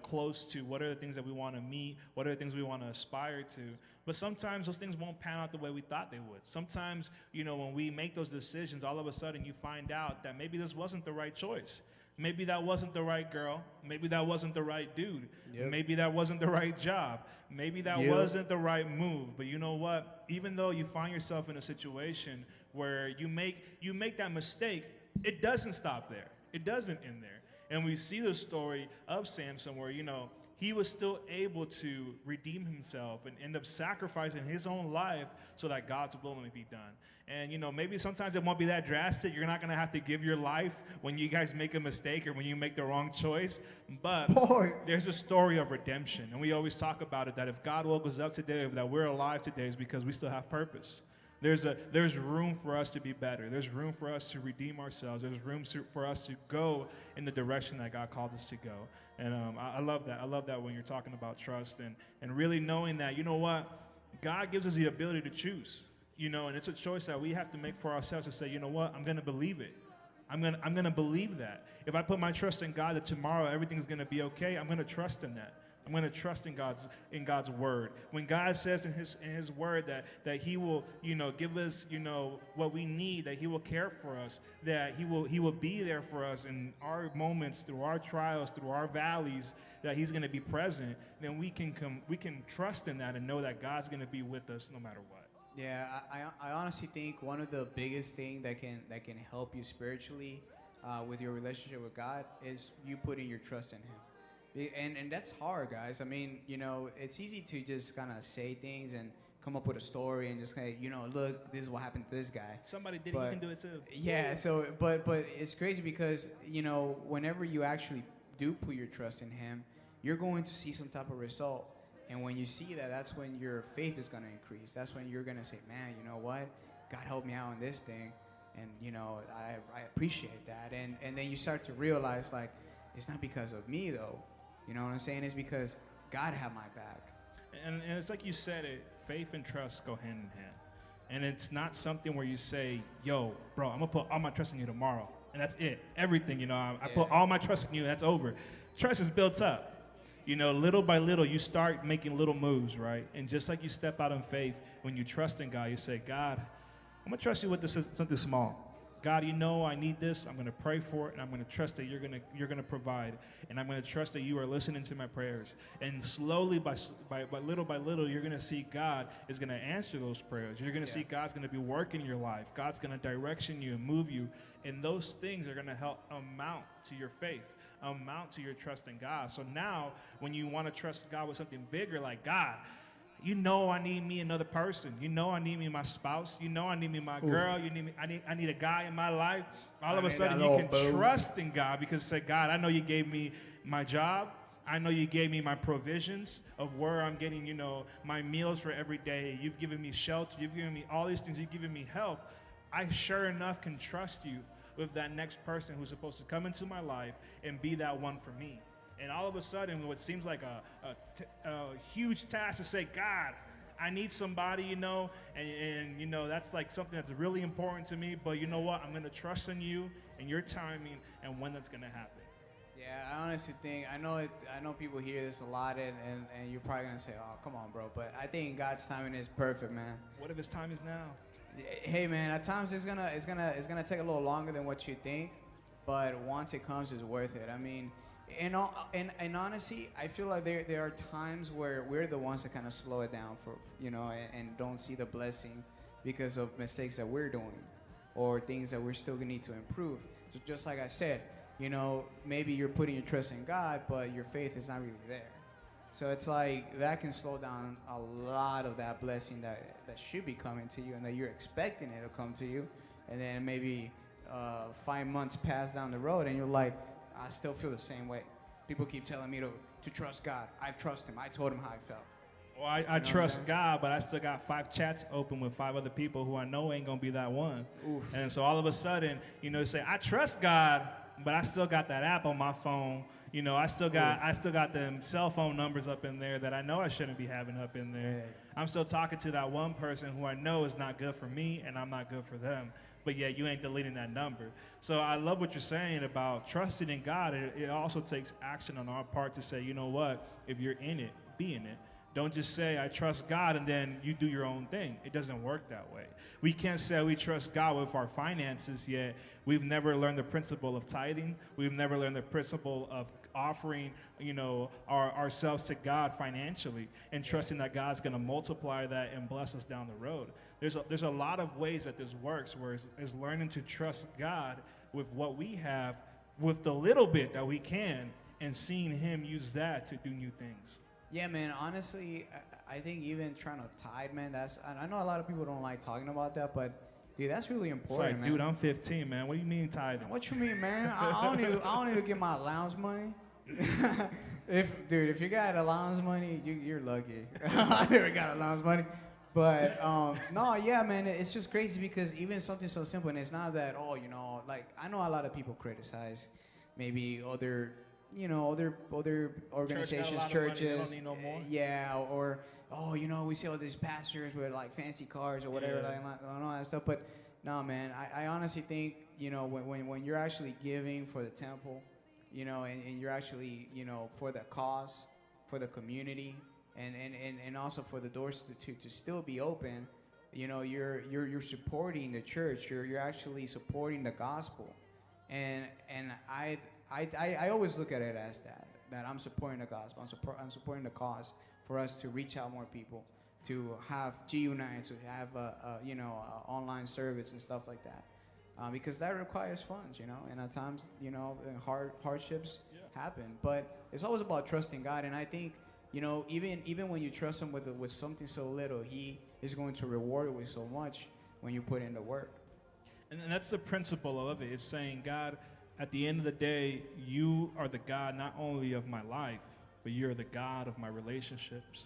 close to, what are the things that we want to meet, what are the things we want to aspire to. But sometimes those things won't pan out the way we thought they would. Sometimes, when we make those decisions, all of a sudden you find out that maybe this wasn't the right choice. Maybe that wasn't the right girl. Maybe that wasn't the right dude. Yep. Maybe that wasn't the right job. Maybe that wasn't the right move. But you know what? Even though you find yourself in a situation where you make that mistake, it doesn't stop there. It doesn't end there. And we see the story of Samson where, he was still able to redeem himself and end up sacrificing his own life so that God's will may be done. And, maybe sometimes it won't be that drastic. You're not going to have to give your life when you guys make a mistake or when you make the wrong choice. But there's a story of redemption. And we always talk about it, that if God woke us up today, that we're alive today, is because we still have purpose. There's room for us to be better. There's room for us to redeem ourselves. There's room for us to go in the direction that God called us to go. And I love that. I love that when you're talking about trust and really knowing that, God gives us the ability to choose, and it's a choice that we have to make for ourselves to say, you know what, I'm going to believe it. I'm going to believe that. If I put my trust in God that tomorrow everything's going to be okay, I'm going to trust in that. I'm going to trust in God's word. When God says in his word that he will, give us, what we need, that he will care for us, that he will be there for us in our moments, through our trials, through our valleys, that he's going to be present, then we can trust in that and know that God's going to be with us no matter what. Yeah, I honestly think one of the biggest things that can help you spiritually with your relationship with God is you putting your trust in him. And that's hard, guys. I mean, it's easy to just kind of say things and come up with a story and just say, look, this is what happened to this guy. Somebody did it, you can do it too. Yeah, so, but it's crazy because, whenever you actually do put your trust in him, you're going to see some type of result. And when you see that, that's when your faith is going to increase. That's when you're going to say, man, you know what? God helped me out in this thing. And, I appreciate that. And then you start to realize, like, it's not because of me, though. You know what I'm saying? It's because God had my back. And it's like you said it, faith and trust go hand in hand. And it's not something where you say, yo, bro, I'm going to put all my trust in you tomorrow. And that's it. Everything, I put all my trust in you, that's over. Trust is built up. Little by little, you start making little moves, right? And just like you step out in faith, when you trust in God, you say, God, I'm going to trust you with something small. God, I need this. I'm going to pray for it, and I'm going to trust that you're going to provide, and I'm going to trust that you are listening to my prayers. And slowly, by little, you're going to see God is going to answer those prayers. You're going to see God's going to be working in your life. God's going to direction you and move you, and those things are going to help amount to your faith, amount to your trust in God. So now, when you want to trust God with something bigger, like God, I need me another person. I need me my spouse. I need me my girl. I need a guy in my life. All of a sudden, you can trust in God because say, God, I know you gave me my job. I know you gave me my provisions of where I'm getting, my meals for every day. You've given me shelter. You've given me all these things. You've given me health. I sure enough can trust you with that next person who's supposed to come into my life and be that one for me. And all of a sudden, what seems like a huge task to say, God, I need somebody, and that's like something that's really important to me. But you know what? I'm going to trust in you and your timing and when that's going to happen. Yeah, I honestly think, I know people hear this a lot, and you're probably going to say, oh, come on, bro. But I think God's timing is perfect, man. What if his time is now? Hey, man, at times it's gonna take a little longer than what you think, but once it comes, it's worth it. I mean, and honestly, I feel like there are times where we're the ones that kind of slow it down for and don't see the blessing because of mistakes that we're doing or things that we're still gonna need to improve. Just like I said, maybe you're putting your trust in God, but your faith is not really there. So it's like that can slow down a lot of that blessing that should be coming to you and that you're expecting it to come to you. And then maybe 5 months pass down the road and you're like, I still feel the same way. People keep telling me to trust God. I trust him. I told him how I felt. Well, I trust God, but I still got 5 chats open with 5 other people who I know ain't going to be that one. Oof. And so all of a sudden, say, I trust God, but I still got that app on my phone. I still got them cell phone numbers up in there that I know I shouldn't be having up in there. Yeah. I'm still talking to that one person who I know is not good for me, and I'm not good for them. But yeah, you ain't deleting that number. So I love what you're saying about trusting in God. It also takes action on our part to say, you know what? If you're in it, be in it. Don't just say, I trust God, and then you do your own thing. It doesn't work that way. We can't say we trust God with our finances, yet we've never learned the principle of tithing. We've never learned the principle of offering, ourselves to God financially and trusting that God's going to multiply that and bless us down the road. There's a lot of ways that this works, where it's learning to trust God with what we have, with the little bit that we can, and seeing him use that to do new things. Yeah, man, honestly, I think even trying to tithe, man, I know a lot of people don't like talking about that, but dude, that's really important, it's like, man. Dude, I'm 15, man. What do you mean tithing? What you mean, man? I don't need to get my allowance money. If you got allowance money, you're lucky. I never got allowance money. But no, yeah, man, it's just crazy because even something so simple, and it's not that, like I know a lot of people criticize maybe other organizations, churches, don't need no more. Yeah, or we see all these pastors with like fancy cars or whatever, like all that stuff. But no, man, I honestly think when you're actually giving for the temple, and you're actually for the cause, for the community, and also for the doors to still be open. You know, you're supporting the church. You're actually supporting the gospel, and I always look at it as that I'm supporting the gospel. I'm supporting the cause for us to reach out more people, to have G-Unite, to have online service and stuff like that, because that requires funds, and at times, hardships happen. But it's always about trusting God, and I think, even when you trust Him with something so little, He is going to reward it with so much when you put in the work. And that's the principle of it. It's saying, God, at the end of the day, you are the God not only of my life, but you're the God of my relationships.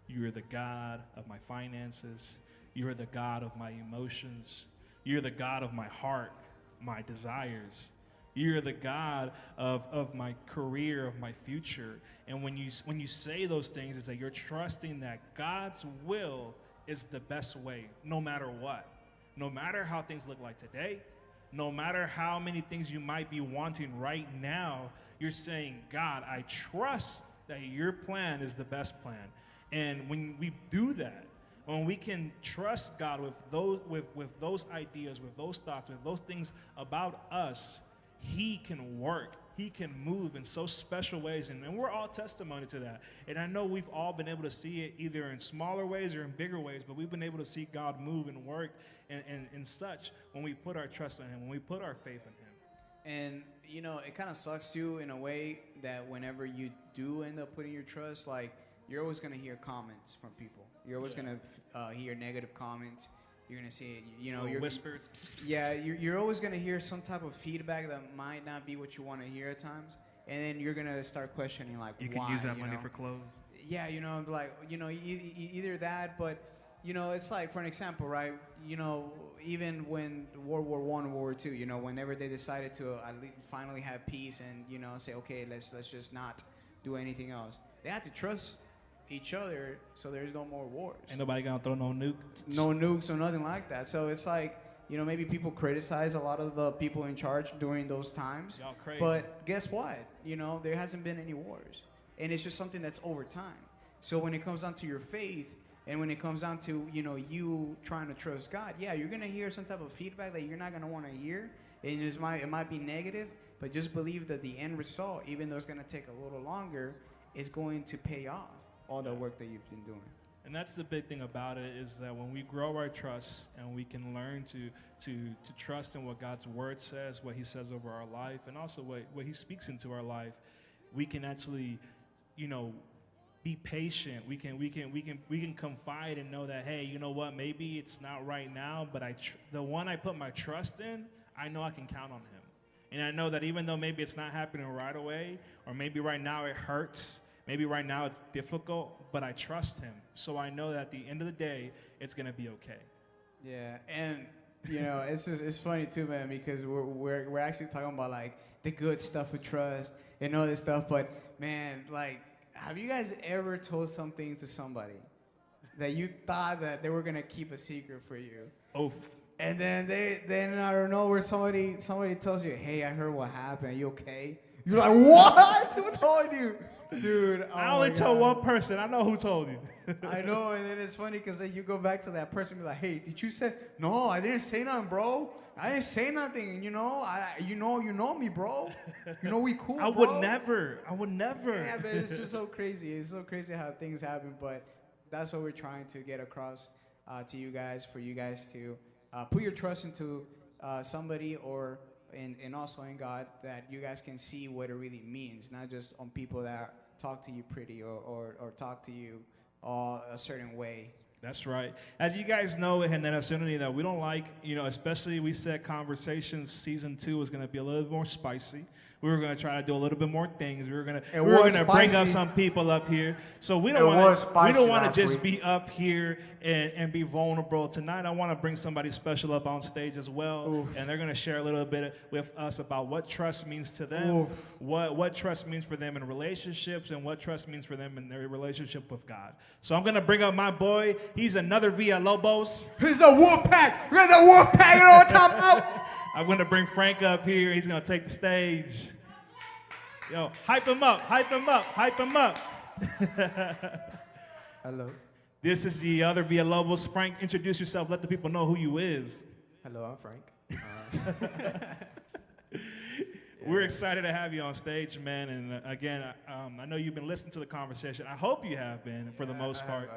You are the God of my finances. You are the God of my emotions. You're the God of my heart, my desires. You're the God of my career, of my future. And when you say those things, it's that you're trusting that God's will is the best way, no matter what. No matter how things look like today, no matter how many things you might be wanting right now, you're saying, God, I trust that your plan is the best plan. And when we do that, when we can trust God with those ideas, with those thoughts, with those things about us, He can work. He can move in so special ways, and we're all testimony to that. And I know we've all been able to see it either in smaller ways or in bigger ways, but we've been able to see God move and work and such when we put our trust in Him, when we put our faith in Him. And, it kind of sucks too in a way that whenever you do end up putting your trust, like, you're always going to hear comments from people. You're always going to hear negative comments. You're going to see, your whispers. Yeah, you're always going to hear some type of feedback that might not be what you want to hear at times. And then you're going to start questioning, like, you why. You can use that money for clothes. Yeah, like, either that, but, it's like, for an example, right? Even when World War I, World War II, whenever they decided to finally have peace and, say, okay, let's just not do anything else. They had to trust each other so there's no more wars. Ain't nobody gonna throw no nukes. No nukes or nothing like that. So it's like, maybe people criticize a lot of the people in charge during those times. Y'all crazy. But guess what? There hasn't been any wars. And it's just something that's over time. So when it comes down to your faith and when it comes down to, you trying to trust God, yeah, you're gonna hear some type of feedback that you're not gonna want to hear. And it might be negative, but just believe that the end result, even though it's gonna take a little longer, is going to pay off all the work that you've been doing. And that's the big thing about it, is that when we grow our trust and we can learn to trust in what God's word says, what He says over our life, and also what He speaks into our life, we can actually, be patient. We can confide and know that, hey, you know what? Maybe it's not right now, but the one I put my trust in, I know I can count on Him. And I know that even though maybe it's not happening right away, or maybe right now it hurts, maybe right now it's difficult, but I trust Him. So I know that at the end of the day, it's going to be okay. Yeah, and, it's funny too, man, because we're actually talking about, like, the good stuff with trust and all this stuff. But, man, like, have you guys ever told something to somebody that you thought that they were going to keep a secret for you? Oof. And then out of nowhere, somebody tells you, hey, I heard what happened. Are you okay? You're like, what? Who told you? Dude, I only told one person. I know who told you. I know, and then it's funny because then you go back to that person and be like, hey, did you say? No, I didn't say nothing, bro. I didn't say nothing. You know me, bro. We cool, I bro. would never. Yeah, man, it's just so crazy. It's so crazy how things happen, but that's what we're trying to get across to you guys, for you guys to put your trust into somebody and also in God, that you guys can see what it really means, not just on people that talk to you pretty or talk to you a certain way. That's right. As you guys know, in that Unity, that we don't like, especially we said Conversations Season 2 was going to be a little more spicy. We were going to try to do a little bit more things. We were going to bring up some people up here. So we don't want to just be up here and be vulnerable. Tonight I want to bring somebody special up on stage as well. Oof. And they're going to share a little bit with us about what trust means to them, what trust means for them in relationships, and what trust means for them in their relationship with God. So I'm going to bring up my boy. He's another Villalobos. He's the Wolfpack. We're the Wolfpack. You know what I'm talking about? I'm going to bring Frank up here. He's going to take the stage. Yo, hype him up, hype him up, hype him up. Hello. This is the other Villalobos. Frank, introduce yourself. Let the people know who you is. Hello, I'm Frank. We're excited to have you on stage, man. And again, I know you've been listening to the conversation. I hope you have been, for the most part.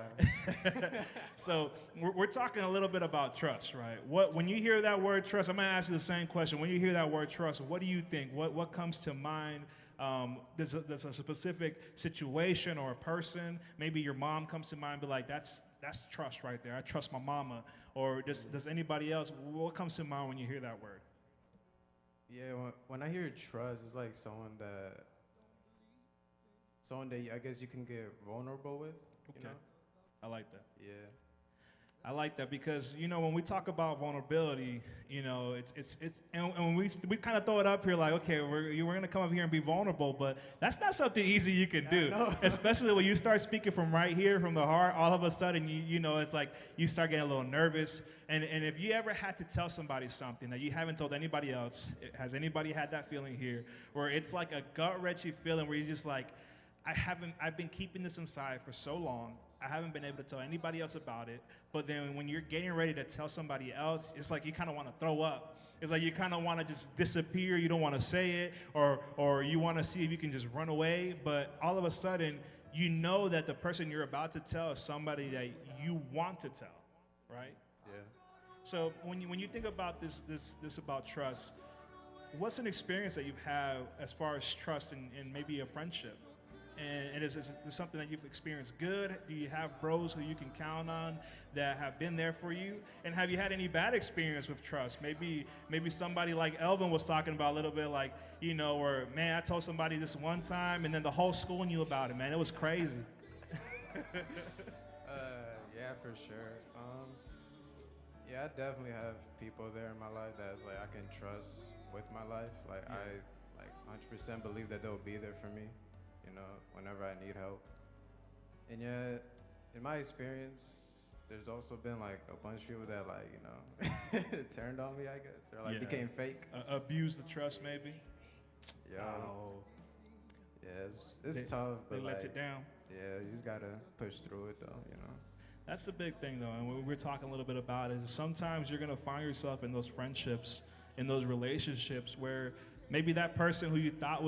So we're talking a little bit about trust, right? When you hear that word trust, I'm gonna ask you the same question. When you hear that word trust, what do you think? What comes to mind? There's a specific situation or a person. Maybe your mom comes to mind, be like, that's trust right there. I trust my mama. Or does anybody else? What comes to mind when you hear that word? Yeah, when I hear trust, it's like someone that I guess you can get vulnerable with. Okay. You know? I like that. Yeah. I like that because, when we talk about vulnerability, and we kind of throw it up here like, okay, we're going to come up here and be vulnerable, but that's not something easy you can do, especially when you start speaking from right here, from the heart. All of a sudden, it's like you start getting a little nervous. And if you ever had to tell somebody something that you haven't told anybody else, has anybody had that feeling here, where it's like a gut-wrenching feeling where you're just like, I've been keeping this inside for so long. I haven't been able to tell anybody else about it, but then when you're getting ready to tell somebody else, it's like you kind of want to throw up. It's like you kind of want to just disappear. You don't want to say it, or you want to see if you can just run away, but all of a sudden, you know that the person you're about to tell is somebody that you want to tell, right? Yeah. So when you think about this about trust, what's an experience that you've had as far as trust in maybe a friendship? And is something that you've experienced good? Do you have bros who you can count on that have been there for you? And have you had any bad experience with trust? Maybe somebody like Elvin was talking about a little bit, like, where, man, I told somebody this one time, and then the whole school knew about it, man. It was crazy. Yeah, for sure. Yeah, I definitely have people there in my life that like I can trust with my life. Like I 100% believe that they'll be there for me, whenever I need help. And yeah, in my experience, there's also been like a bunch of people that like, turned on me, I guess, or like became fake. Abuse the trust, maybe. Yeah. Yeah, it's tough, but they let you down. Yeah, you just gotta push through it, though. That's the big thing, though, and what we're talking a little bit about is sometimes you're gonna find yourself in those friendships, in those relationships where maybe that person who you thought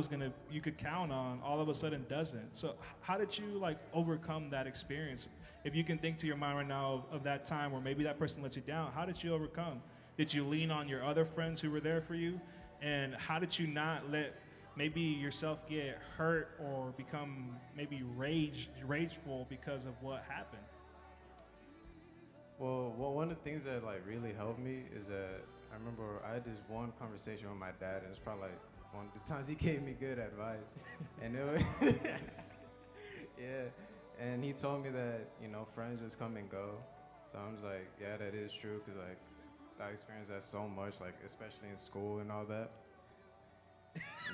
you could count on, all of a sudden doesn't. So how did you like overcome that experience? If you can think to your mind right now of that time where maybe that person let you down, how did you overcome? Did you lean on your other friends who were there for you? And how did you not let maybe yourself get hurt or become maybe rageful because of what happened? Well, one of the things that like really helped me is that I remember I had this one conversation with my dad, and it's probably like one of the times he gave me good advice. And it was yeah, and he told me that friends just come and go. So I was like, yeah, that is true, because like I experienced that so much, like especially in school and all that.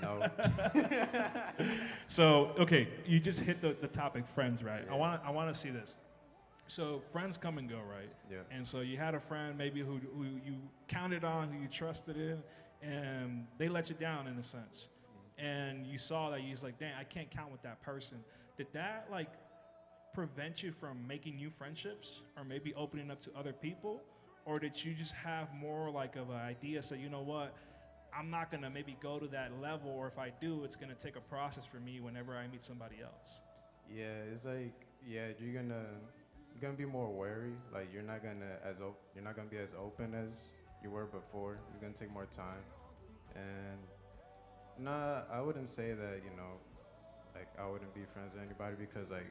No. So okay, you just hit the topic friends, right? Yeah. I want to see this. So friends come and go, right? Yeah. And so you had a friend maybe who you counted on, who you trusted in, and they let you down in a sense. Mm-hmm. And you saw that, you was like, dang, I can't count with that person. Did that like prevent you from making new friendships or maybe opening up to other people? Or did you just have more like of an idea, say, you know what, I'm not gonna maybe go to that level, or if I do, it's gonna take a process for me whenever I meet somebody else? Yeah, it's like, you're gonna be more wary. Like you're not gonna be as open as you were before. It's gonna take more time. And I wouldn't say that like I wouldn't be friends with anybody, because like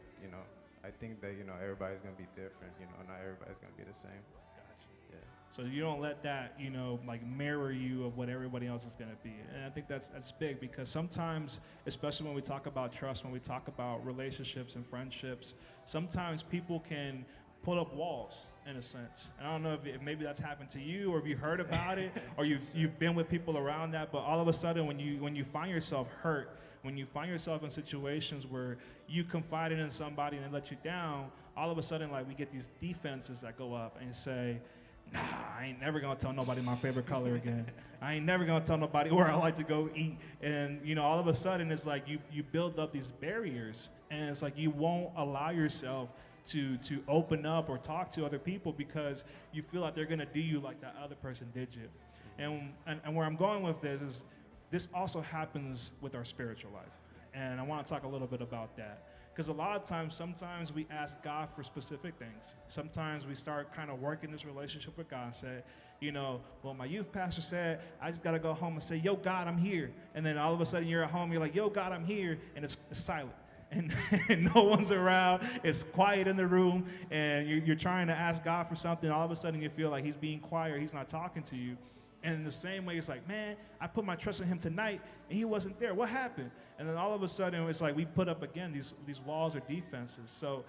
I think that everybody's gonna be different. Not everybody's gonna be the same. Gotcha. Yeah. So you don't let that like mirror you of what everybody else is gonna be. And I think that's big, because sometimes, especially when we talk about trust, when we talk about relationships and friendships, sometimes people can put up walls in a sense. And I don't know if maybe that's happened to you, or if you heard about it, or you've been with people around that. But all of a sudden, when you find yourself hurt, when you find yourself in situations where you confided in somebody and they let you down, all of a sudden, like, we get these defenses that go up and say, nah, I ain't never gonna tell nobody my favorite color again. I ain't never gonna tell nobody where I like to go eat. And you know, all of a sudden it's like you build up these barriers, and it's like you won't allow yourself to open up or talk to other people because you feel like they're gonna do you like that other person did you. And where I'm going with this is this also happens with our spiritual life. And I want to talk a little bit about that. Because a lot of times, sometimes we ask God for specific things. Sometimes we start kind of working this relationship with God and say, you know, well, my youth pastor said, I just got to go home and say, yo, God, I'm here. And then all of a sudden you're at home, you're like, yo, God, I'm here. And it's silent. And no one's around. It's quiet in the room. And you're trying to ask God for something. All of a sudden you feel like he's being quiet or he's not talking to you. And in the same way, it's like, man, I put my trust in him tonight, and he wasn't there. What happened? And then all of a sudden, it's like we put up, again, these walls or defenses. So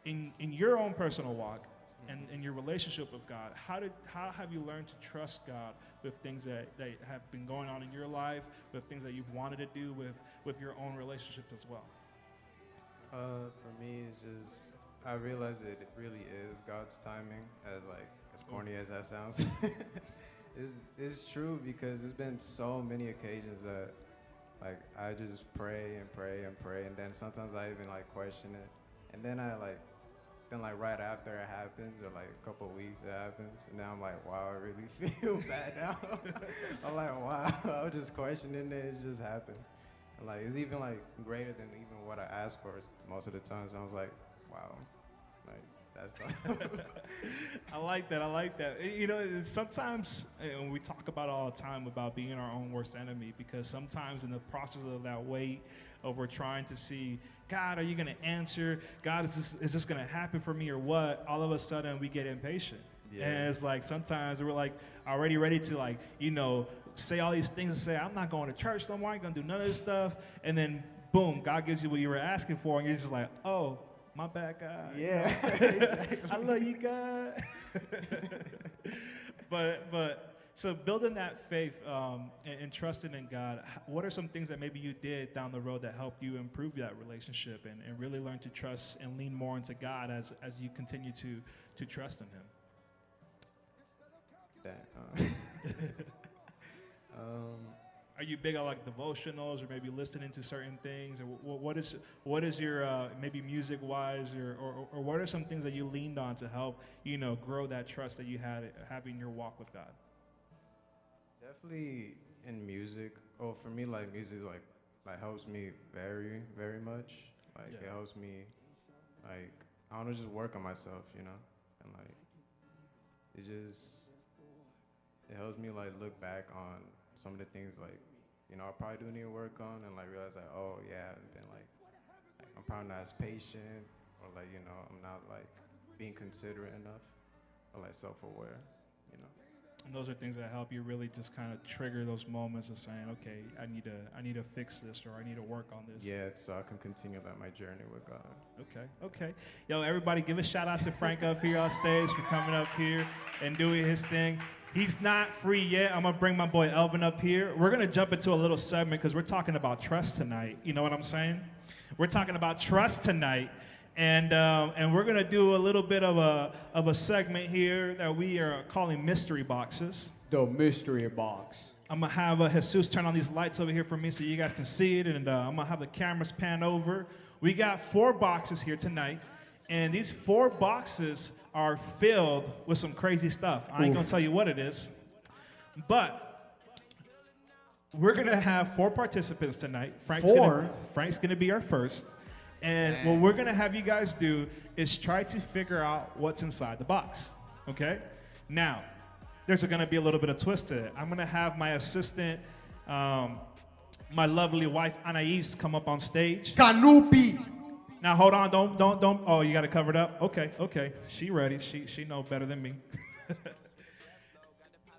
in your own personal walk and in your relationship with God, how have you learned to trust God with things that have been going on in your life, with things that you've wanted to do with your own relationship as well? For me, it's just, I realize that it really is God's timing, as corny as that sounds. It's true, because there's been so many occasions that like I just pray and pray and pray, and then sometimes I even like question it, and then then right after it happens, or like a couple of weeks it happens, and now I'm like, wow, I really feel bad now. I'm like, wow, I was just questioning it, it just happened. And like it's even like greater than even what I asked for most of the times. I was like, wow, like that's I like that. You know, sometimes, and we talk about all the time about being our own worst enemy, because sometimes in the process of that wait, of we're trying to see, God, are you going to answer? God, is this going to happen for me or what? All of a sudden we get impatient. Yeah. And it's like sometimes we're like already ready to like, you know, say all these things and say, I'm not going to church no more, I ain't going to do none of this stuff. And then boom, God gives you what you were asking for, and you're just like, oh, my bad, God. Yeah, exactly. I love you, God. but so building that faith and trusting in God, what are some things that maybe you did down the road that helped you improve that relationship and really learn to trust and lean more into God as you continue to trust in Him? Are you big on like devotionals, or maybe listening to certain things, or what is your maybe music wise, or what are some things that you leaned on to help grow that trust that you had having your walk with God? Definitely in music. Oh, for me, like music like helps me very, very much. Like it helps me, like I want to just work on myself, and like it helps me like look back on some of the things like I probably do need to work on, and like realize like, oh yeah, and then like I'm probably not as patient, or like I'm not like being considerate enough, or like self-aware, And those are things that help you really just kind of trigger those moments of saying, okay, I need to fix this, or I need to work on this. Yeah, so I can continue my journey with God. Okay. Yo, everybody, give a shout out to Frank up here on stage for coming up here and doing his thing. He's not free yet. I'm going to bring my boy Elvin up here. We're going to jump into a little segment because we're talking about trust tonight. You know what I'm saying? We're talking about trust tonight. And we're going to do a little bit of a segment here that we are calling Mystery Boxes. The Mystery Box. I'm going to have Jesus turn on these lights over here for me so you guys can see it. And I'm going to have the cameras pan over. We got 4 boxes here tonight. And these 4 boxes are filled with some crazy stuff. I ain't going to tell you what it is. But we're going to have 4 participants tonight. Frank's going to be our first. And what we're going to have you guys do is try to figure out what's inside the box. Okay? Now, there's going to be a little bit of twist to it. I'm going to have my assistant, my lovely wife, Anais, come up on stage. Canupi. Now, hold on. Don't. Oh, you got it covered up? Okay. She ready. She know better than me.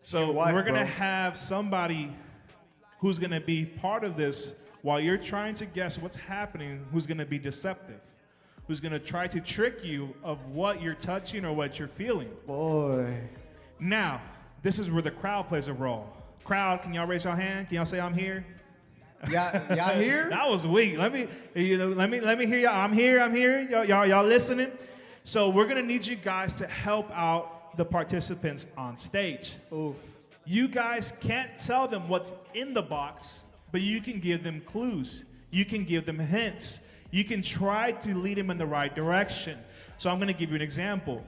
So we're going to have somebody who's going to be part of this while you're trying to guess what's happening, who's going to be deceptive, who's going to try to trick you of what you're touching or what you're feeling. Boy. Now, this is where the crowd plays a role. Crowd, can y'all raise your hand? Can y'all say I'm here? Y'all here? That was weak. Let me hear y'all. I'm here. Y'all listening? So we're gonna need you guys to help out the participants on stage. Oof. You guys can't tell them what's in the box, but you can give them clues. You can give them hints. You can try to lead them in the right direction. So I'm going to give you an example.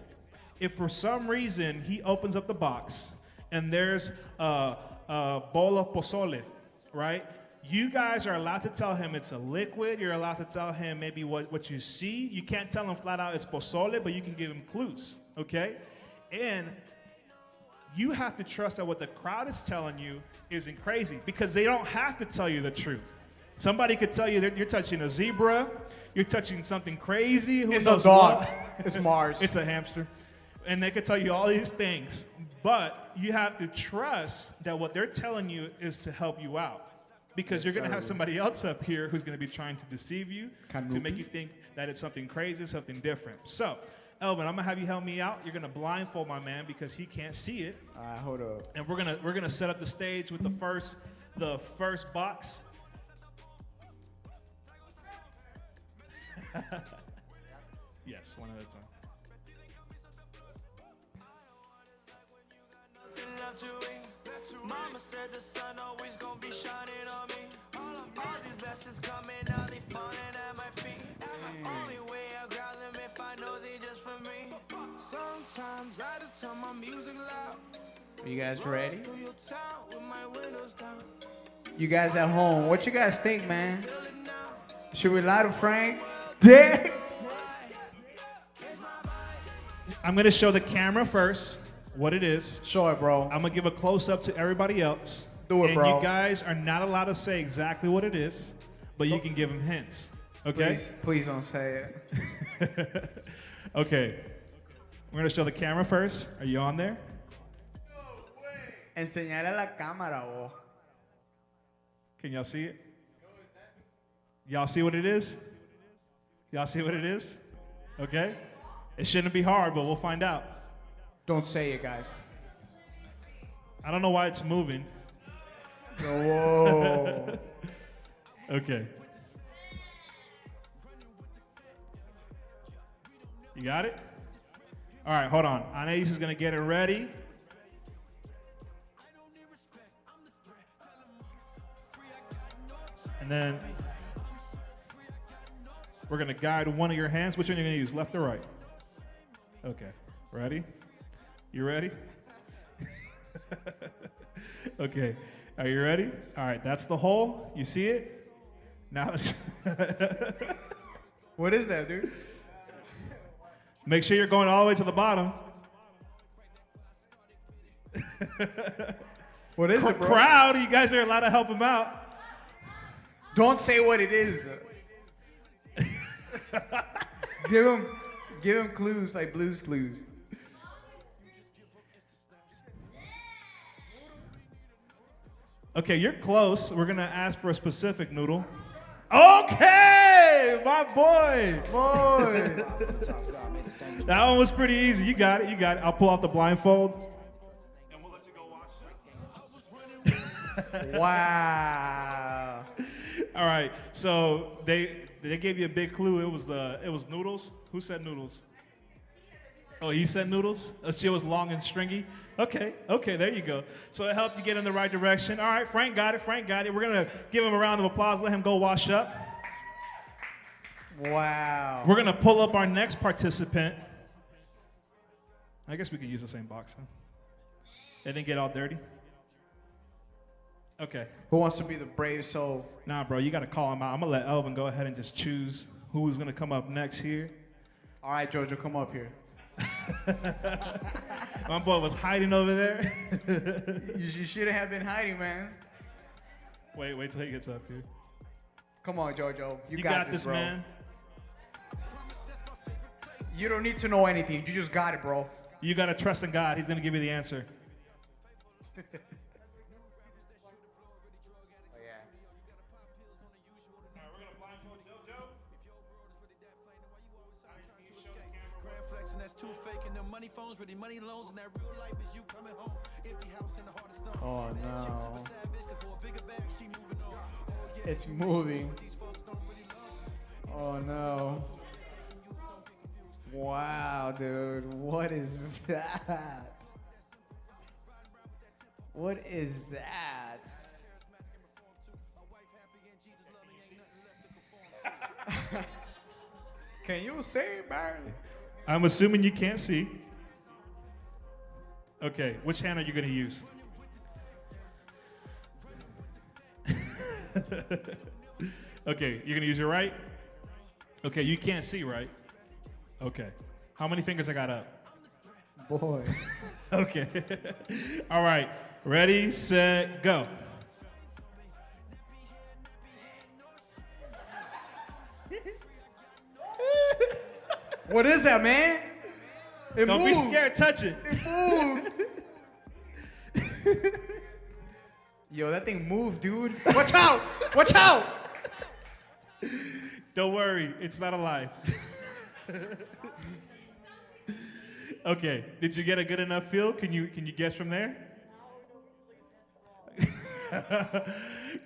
If for some reason he opens up the box and there's a bowl of pozole, right? You guys are allowed to tell him it's a liquid. You're allowed to tell him maybe what you see. You can't tell him flat out it's pozole, but you can give him clues, okay? And you have to trust that what the crowd is telling you isn't crazy, because they don't have to tell you the truth. Somebody could tell you that you're touching a zebra, you're touching something crazy. It's a dog. It's Mars. It's a hamster. And they could tell you all these things, but you have to trust that what they're telling you is to help you out. Because you're going to have somebody else up here who's going to be trying to deceive you, to make you think that it's something crazy, something different. So, Elvin, I'm going to have you help me out. You're going to blindfold my man because he can't see it. All right, hold up. And we're going to set up the stage with the first box. Yes, one at a time. Mama said the sun always gonna be shining on me. All these blessings coming out, they falling at my feet. Only way I grab them if I know they just for me. Sometimes I just turn my music loud. Are you guys ready? Through your town with my windows down. You guys at home, what you guys think, man? Should we lie to Frank? Dick! I'm going to show the camera first what it is. Show it, bro. I'm going to give a close-up to everybody else. Do it, bro. And you guys are not allowed to say exactly what it is, but you can give them hints. Okay? Please don't say it. Okay. We're going to show the camera first. Are you on there? Enseñale la cámara, vos. Can y'all see it? Y'all see what it is? Y'all see what it is? Okay? It shouldn't be hard, but we'll find out. Don't say it, guys. I don't know why it's moving. Whoa. Okay. You got it? All right, hold on. Anais is going to get it ready. And then we're going to guide one of your hands. Which one are you going to use, left or right? Okay. Ready? You ready? Okay. Are you ready? All right, that's the hole. You see it? Now it's What is that, dude? Make sure you're going all the way to the bottom. What is it, bro? Crowd, you guys are allowed to help him out. Don't say what it is. Give him clues, like Blue's Clues. Okay, you're close. We're gonna ask for a specific noodle. Okay, my boy. That one was pretty easy. You got it. You got it. I'll pull out the blindfold. And we'll let you go watch. Wow. All right. So they gave you a big clue. It was noodles. Who said noodles? Oh, he said noodles? She was long and stringy? Okay, there you go. So it helped you get in the right direction. All right, Frank got it. We're going to give him a round of applause. Let him go wash up. Wow. We're going to pull up our next participant. I guess we could use the same box, huh? It didn't get all dirty? Okay. Who wants to be the brave soul? Nah, bro, you got to call him out. I'm going to let Elvin go ahead and just choose who's going to come up next here. All right, Jojo, come up here. My boy was hiding over there. You shouldn't have been hiding, man. Wait till he gets up here. Come on, Jojo. You got this, bro. man. You don't need to know anything. You just got it, bro. You got to trust in God. He's going to give you the answer. Oh no. It's moving. Oh no. Wow, dude. What is that? What is that? Can you say, Barry? I'm assuming you can't see. Okay, which hand are you going to use? Okay, you're going to use your right? Okay, you can't see, right? Okay. How many fingers I got up? Boy. Okay. All right. Ready, set, go. What is that, man? It Don't moved. be scared. Touch it. It moved. Yo, that thing moved, dude. Watch out! Watch out! Don't worry. It's not alive. Okay. Did you get a good enough feel? Can you guess from there?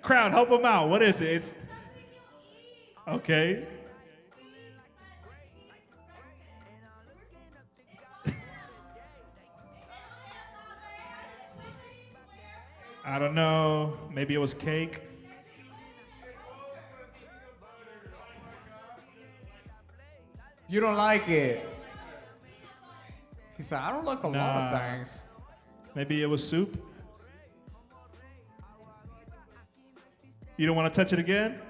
Crowd, help them out. What is it? It's okay. I don't know. Maybe it was cake. You don't like it. He said, I don't like a lot of things. Maybe it was soup. You don't want to touch it again?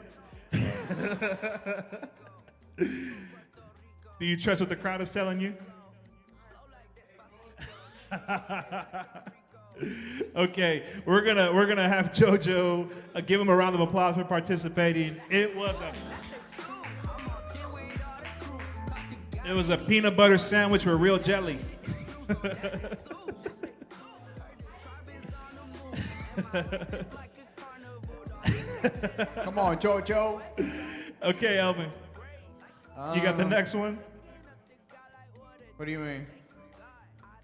Do you trust what the crowd is telling you? Okay, we're gonna have JoJo give him a round of applause for participating. It was a peanut butter sandwich with real jelly. Come on, JoJo. Okay, Elvin. You got the next one? What do you mean?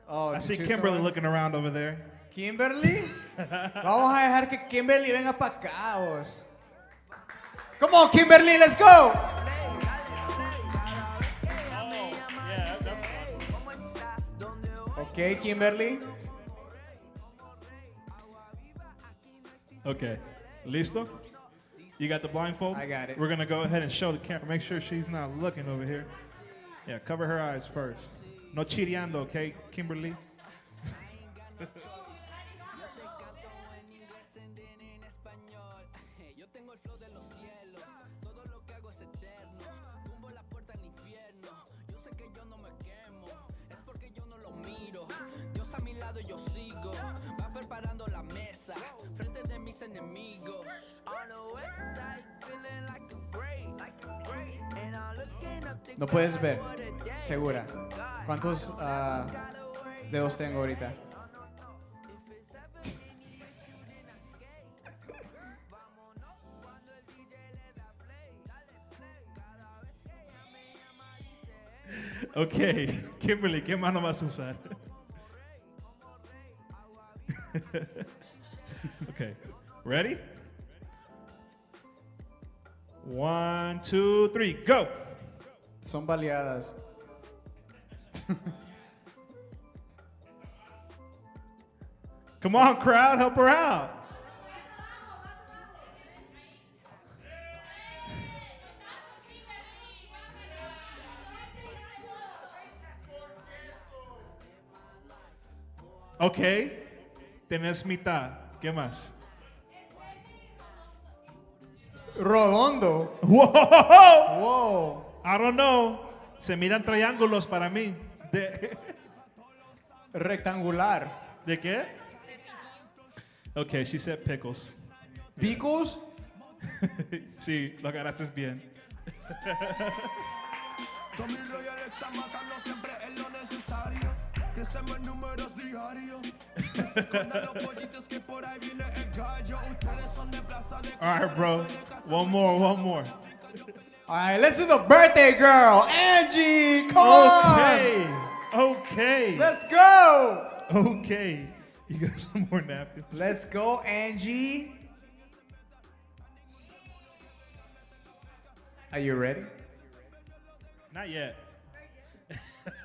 Oh, I see Kimberly looking around over there. ¿Kimberly? Vamos a dejar que Kimberly venga para acá, vos. Come on, Kimberly, let's go! Oh, yeah, that's fun. Okay, Kimberly. Okay, listo? You got the blindfold? I got it. We're gonna go ahead and show the camera. Make sure she's not looking over here. Yeah, cover her eyes first. No chireando, okay, Kimberly? No puedes ver, segura. ¿Cuántos dedos tengo ahorita? Okay, Kimberly, ¿qué mano vas a usar? Okay, ready? 1, 2, 3, go! Son baleadas. Come on, crowd, help her out. Okay, tenés mitad. ¿Qué más? Redondo. Whoa! Wow. I don't know. Se miran triángulos para mí. Rectangular. ¿De qué? Okay, she said pickles. ¿Picos? Sí, lo agarraste bien. Tommy Royal está matando siempre en lo necesario. Crecemos en números diarios. Que se escondan los pollitos que por ahí viene el gallo. Ustedes son de plaza de. All right, bro. One more. All right, let's do the birthday girl, Angie. Come on. Okay. Let's go. Okay. You got some more napkins. Let's go, Angie. Are you ready? Not yet.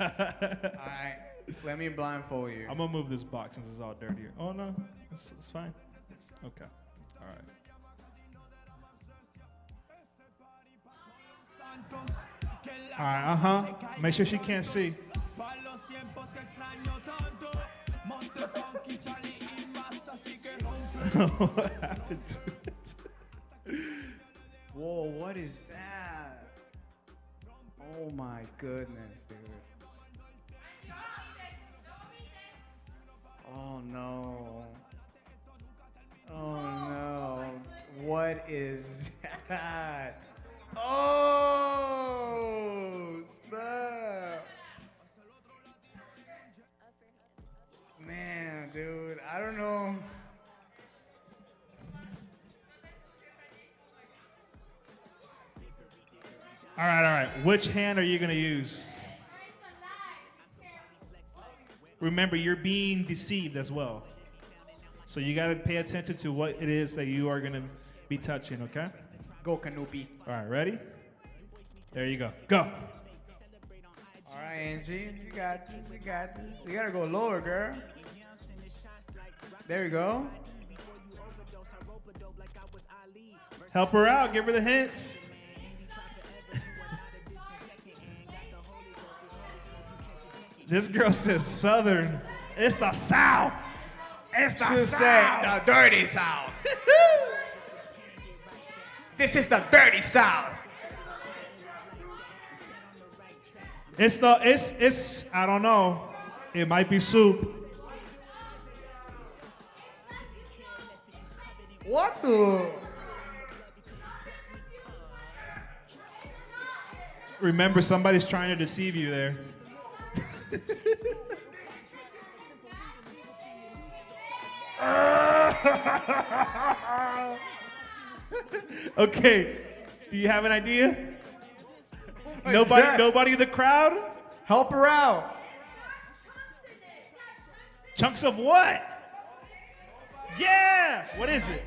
All right, let me blindfold you. I'm gonna move this box since it's all dirty. Oh no, it's fine. Okay, all right. All right, Make sure she can't see. What happened to it? Whoa, what is that? Oh my goodness, dude. Oh no. Oh no. What is that? Oh, snap. Man, dude, I don't know. All right. Which hand are you going to use? Remember, you're being deceived as well. So you got to pay attention to what it is that you are going to be touching, okay? Go, Canopy. All right, ready? There you go. Go. All right, Angie, you got this. You got this. You got to go lower, girl. There you go. Help her out. Give her the hints. This girl says Southern. It's the South. It's the She'll South. say the dirty South. This is the dirty South. It's I don't know. It might be soup. What the? Remember, somebody's trying to deceive you there. Okay, do you have an idea? Nobody in the crowd? Help her out. Chunks of what? Yeah! What is it?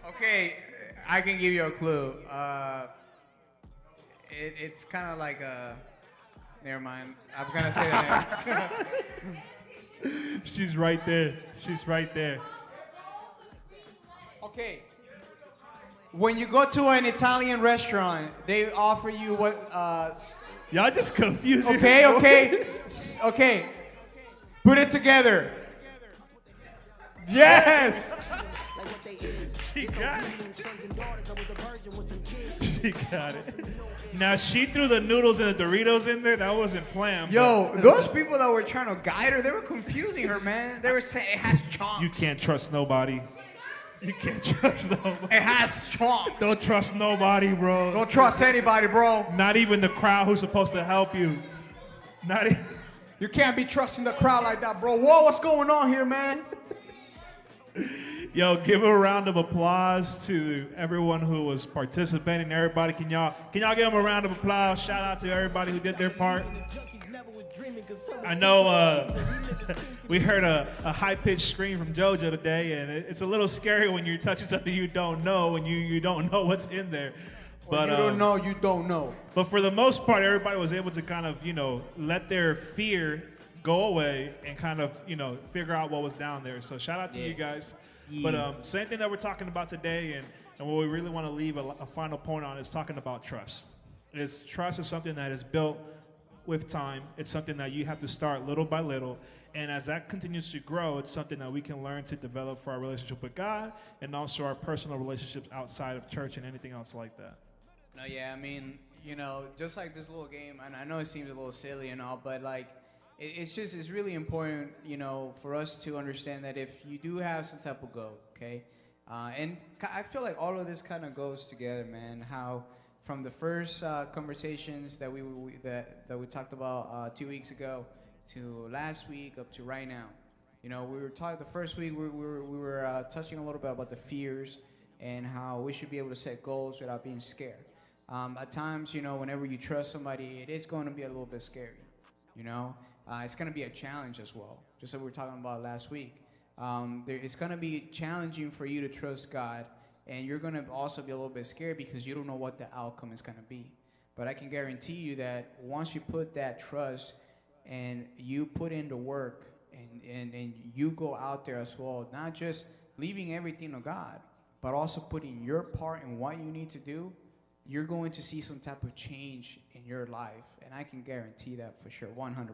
Okay, I can give you a clue. It's kind of like a. Never mind. I'm gonna say that. She's right there. She's right there. Okay. When you go to an Italian restaurant, they offer you what? Y'all just confusing. Okay. Put it together. Yes. She got it. She got it. Now she threw the noodles and the Doritos in there. That wasn't planned. Yo, those people that were trying to guide her, they were confusing her, man. They were saying it has chomps. You can't trust nobody. You can't trust nobody. It has chomps. Don't trust nobody, bro. Don't trust anybody, bro. Not even the crowd who's supposed to help you. Not even. You can't be trusting the crowd like that, bro. Whoa, what's going on here, man? Yo, give a round of applause to everyone who was participating. Everybody, can y'all give them a round of applause? Shout out to everybody who did their part. I know we heard a high-pitched scream from JoJo today, and it's a little scary when you're touching something you don't know and you don't know what's in there. But you don't know. But for the most part, everybody was able to kind of, let their fear go away and kind of, figure out what was down there. So shout out to you guys. Yeah. But same thing that we're talking about today, and what we really want to leave a final point on is talking about trust. Trust is something that is built with time. It's something that you have to start little by little. And as that continues to grow, it's something that we can learn to develop for our relationship with God and also our personal relationships outside of church and anything else like that. No, yeah, I mean, just like this little game, and I know it seems a little silly and all, but like, it's really important, for us to understand that if you do have some type of goal, okay, and I feel like all of this kind of goes together, man. How from the first conversations that we talked about 2 weeks ago to last week up to right now, we were talking the first week we were touching a little bit about the fears and how we should be able to set goals without being scared. At times, you know, whenever you trust somebody, it is going to be a little bit scary. You know, it's going to be a challenge as well. Just like we were talking about last week. It's going to be challenging for you to trust God, and you're going to also be a little bit scared because you don't know what the outcome is going to be. But I can guarantee you that once you put that trust and you put in the work and you go out there as well, not just leaving everything to God, but also putting your part in what you need to do, you're going to see some type of change in your life. And I can guarantee that for sure, 100%.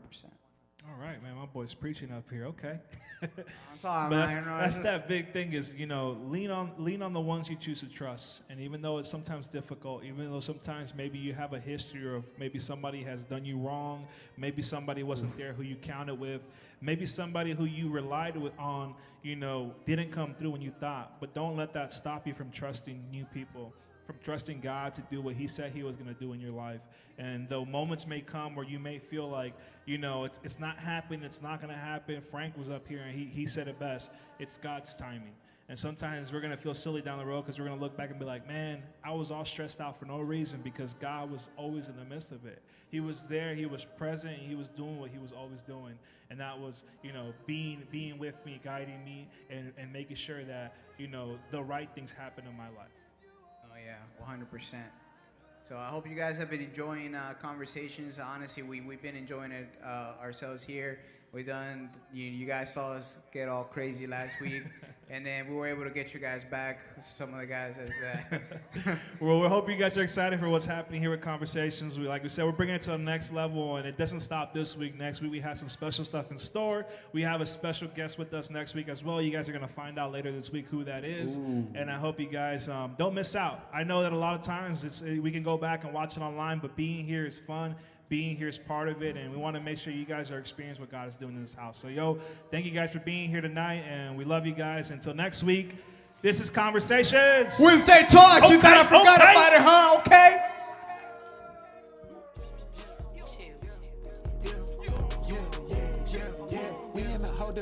All right, man. My boy's preaching up here. Okay. I'm sorry, man. That's that big thing is, you know, lean on the ones you choose to trust. And even though it's sometimes difficult, even though sometimes maybe you have a history of maybe somebody has done you wrong, maybe somebody wasn't there who you counted with, maybe somebody who you relied on, you know, didn't come through when you thought. But don't let that stop you from trusting new people, from trusting God to do what he said he was going to do in your life. And though moments may come where you may feel like, you know, it's not happening, it's not going to happen. Frank was up here and he said it best. It's God's timing. And sometimes we're going to feel silly down the road because we're going to look back and be like, man, I was all stressed out for no reason because God was always in the midst of it. He was there, he was present, and he was doing what he was always doing. And that was, you know, being with me, guiding me, and making sure that, you know, the right things happen in my life. Oh, yeah, 100%. So I hope you guys have been enjoying conversations. Honestly, we've been enjoying it ourselves here. We done. You guys saw us get all crazy last week, and then we were able to get you guys back. Some of the guys that. Well, we hope you guys are excited for what's happening here with Conversations. Like we said, we're bringing it to the next level, and it doesn't stop this week. Next week we have some special stuff in store. We have a special guest with us next week as well. You guys are going to find out later this week who that is, and I hope you guys don't miss out. I know that a lot of times we can go back and watch it online, but being here is fun. Being here is part of it, and we want to make sure you guys are experiencing what God is doing in this house. So, thank you guys for being here tonight, and we love you guys. Until next week, this is Conversations. Wednesday Talks. You thought I forgot about it,